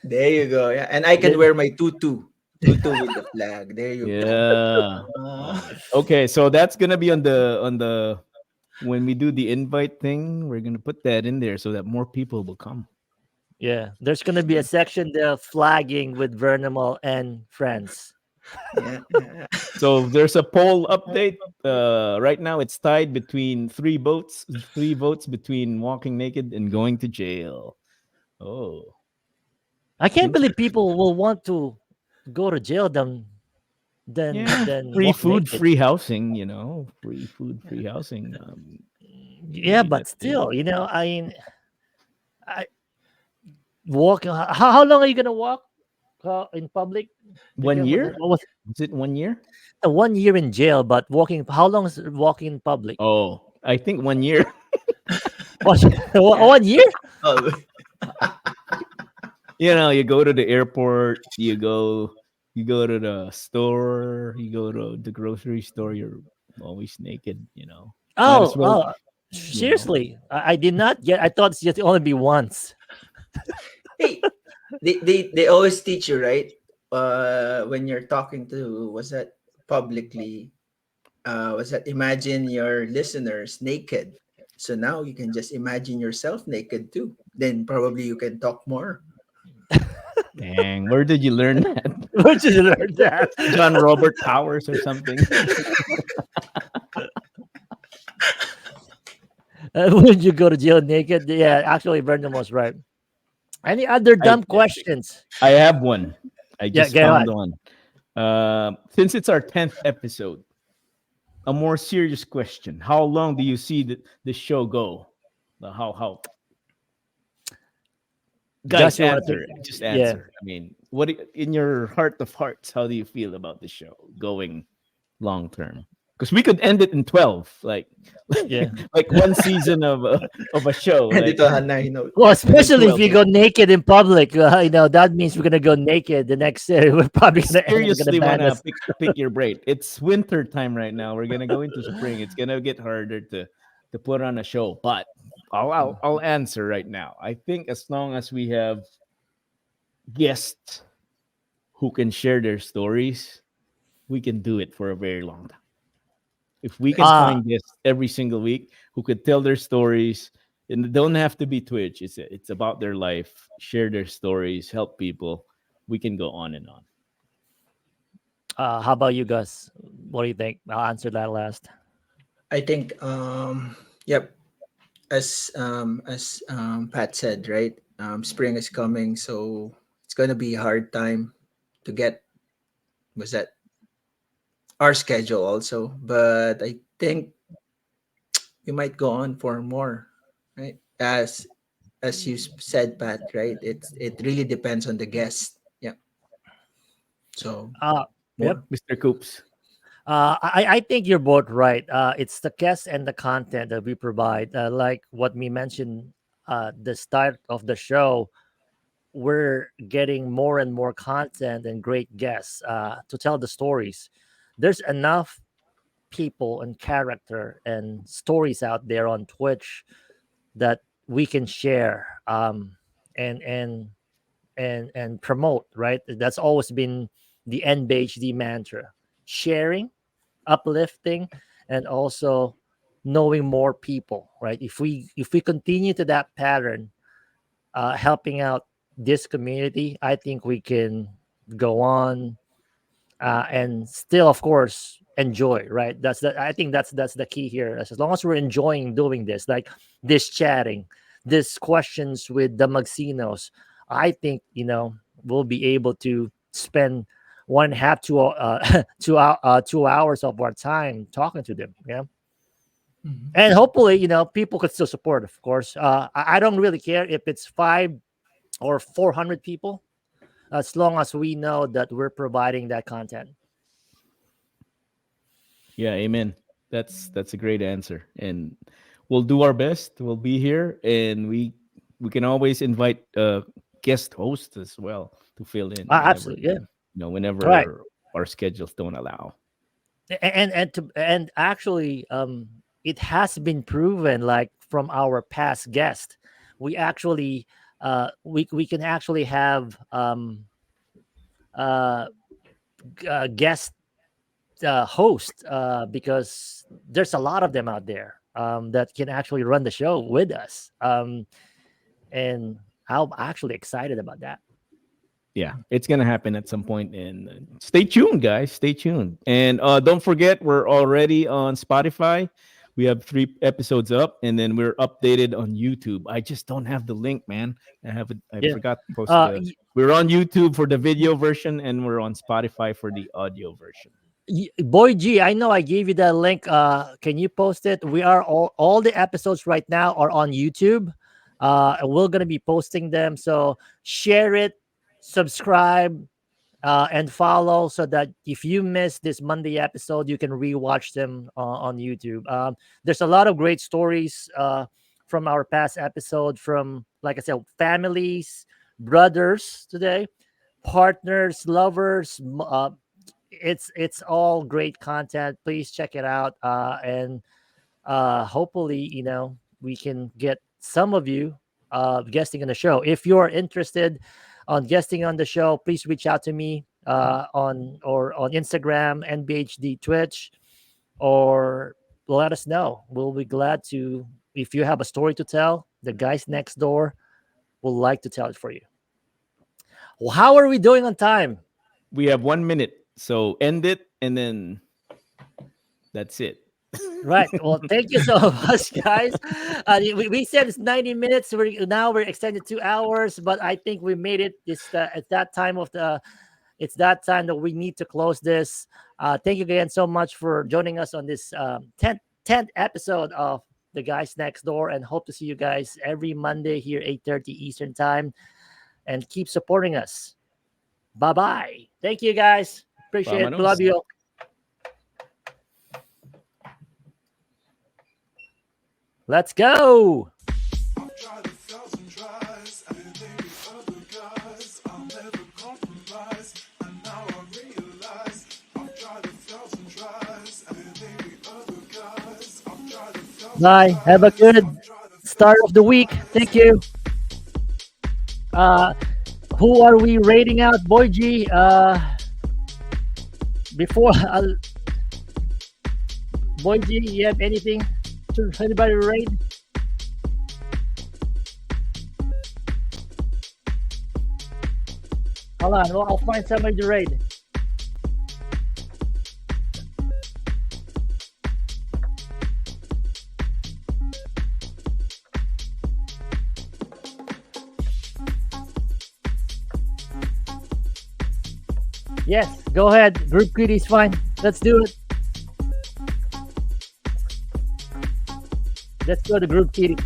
there you go. Yeah, and I can Yeah. wear my tutu with the flag. There you go. yeah. Okay, so that's gonna be on the when we do the invite thing. We're gonna put that in there so that more people will come. Yeah. There's gonna be a section there flagging with Vernimal and friends. Yeah, yeah. So there's a poll update. Right now it's tied between three votes between walking naked and going to jail. Oh, I can't believe interesting. people will want to go to jail Yeah, than free walk food, naked. free housing. Free food, free housing. Yeah, Maybe but that's it. still, I mean, I walk. How long are you gonna walk in public? 1 year? What was Is it 1 year? 1 year in jail? But walking. How long is walking in public? Oh, I think 1 year. What, Yeah. 1 year? Oh, You go to the airport, you go to the store, you go to the grocery store, you're always naked, Might as Oh, well, oh, you know. seriously? I did not get. I thought it's just only be once. hey, they always teach you, right? When you're talking to, was that publicly? Was that imagine your listeners naked? So now you can just imagine yourself naked too. Then probably you can talk more. Dang, where did you learn that? Where did you learn that? John Robert Powers or something? Would you go to jail naked? Yeah, actually, Brendan was right. Any other I dumb questions? I have one. I Yeah, just go found ahead. one. Since it's our 10th episode, a more serious question: how long do you see the show go? How guys Gus, you want to answer? take? Just Yeah, answer. I mean, in your heart of hearts, how do you feel about the show going long term? Because we could end it in 12, like yeah. like one season of a show, And like ito on high note. Well, and then especially if 12. you go naked in public, that means we're gonna go naked the next. We're I probably gonna end up gonna seriously want ban to us. pick your brain. It's winter time right now. We're gonna go into spring. It's gonna get harder to put on a show. But I'll answer right now. I think as long as we have guests who can share their stories, we can do it for a very long time. If we can Ah, find guests every single week who could tell their stories, and it don't have to be Twitch. It's about their life. Share their stories, help people. We can go on and on. how about you, Gus? What do you think? I'll answer that last. I think yep, Pat said, right? Spring is coming, so it's gonna be a hard time to get was that our schedule also. But I think we might go on for more, right? As you said, Pat, right? It really depends on the guest. Yeah. So Uh, yep. more. Mr. Coops. I think you're both right. It's the guests and the content that we provide. Like what we mentioned, the start of the show, we're getting more and more content and great guests to tell the stories. There's enough people and character and stories out there on Twitch that we can share and and and promote. Right, that's always been the NBHD mantra: sharing, uplifting, and also knowing more people. Right, if we continue to that pattern, helping out this community, I think we can go on and still, of course, enjoy. Right, I think that's the key here. As long as we're enjoying doing this, like this chatting, this questions with the Magsinos, I think we'll be able to spend 1.5 to 2 hours of our time talking to them. Yeah, Mhm. and hopefully people could still support. Of course, I don't really care if it's 5 or 400 people, as long as we know that we're providing that content. Yeah, amen. That's a great answer. And we'll do our best. We'll be here and we can always invite guest hosts as well to fill in Absolutely, yeah. Right. whenever our schedules don't allow. And actually, it has been proven, like from our past guest, we actually we can actually have uh, guest host, because there's a lot of them out there that can actually run the show with us, and I'm actually excited about that. Yeah, it's gonna happen at some point, and stay tuned, guys. Stay tuned, and don't forget we're already on Spotify. We have 3 episodes up, and then we're updated on YouTube. I just don't have the link, man. I Yeah. forgot to post uh, the. We're on YouTube for the video version, and we're on Spotify for the audio version. Boy G, I know I gave you that link. Can you post it? We are all the episodes right now are on YouTube. And we're gonna be posting them. So share it, subscribe, and follow, so that if you miss this Monday episode, you can rewatch them on YouTube. There's a lot of great stories from our past episode, from, like I said, families, brothers today, partners, lovers. It's all great content. Please check it out, and hopefully we can get some of you guesting on the show. If you're interested on guesting on the show, please reach out to me on Instagram, NBHD Twitch, or let us know. We'll be glad to. If you have a story to tell, the guys next door will like to tell it for you. Well, how are we doing on time? We have 1 minute, so end it, and then that's it. Right. Well, thank you so much, guys. We said it's 90 minutes. We're extended 2 hours, but I think we made it. At that time of the. It's that time that we need to close this. Thank you again so much for joining us on this 10th episode of The Guys Next Door, and hope to see you guys every Monday here 8:30 Eastern Time, and keep supporting us. Bye bye. Thank you, guys. Appreciate it. Vamanos. Love you. Let's go. I've tried 1,000 tries, and maybe other guys, I'll never compromise. And now I realize I've tried 1,000 tries, and maybe other guys, I've tried 1,000 Bye. Have a tries, good I've tried 1,000 start of the week. Thank you. Who are we rating out, Boy G? Before Boy G, you have anything to anybody to rate? Hold on, I'll find somebody to rate. Yes, go ahead. Group Kitty is fine. Let's do it. Let's go to Group Kitty.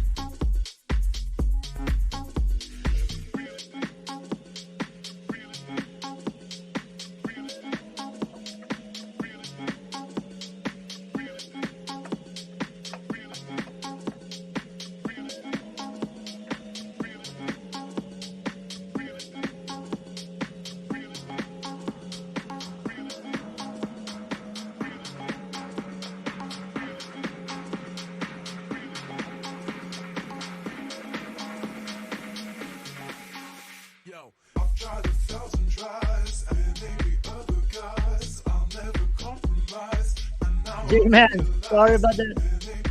Yo, I've tried 1,000 tries, and maybe other guys, I'll never compromise. And now I J-Man, realize sorry about that. and maybe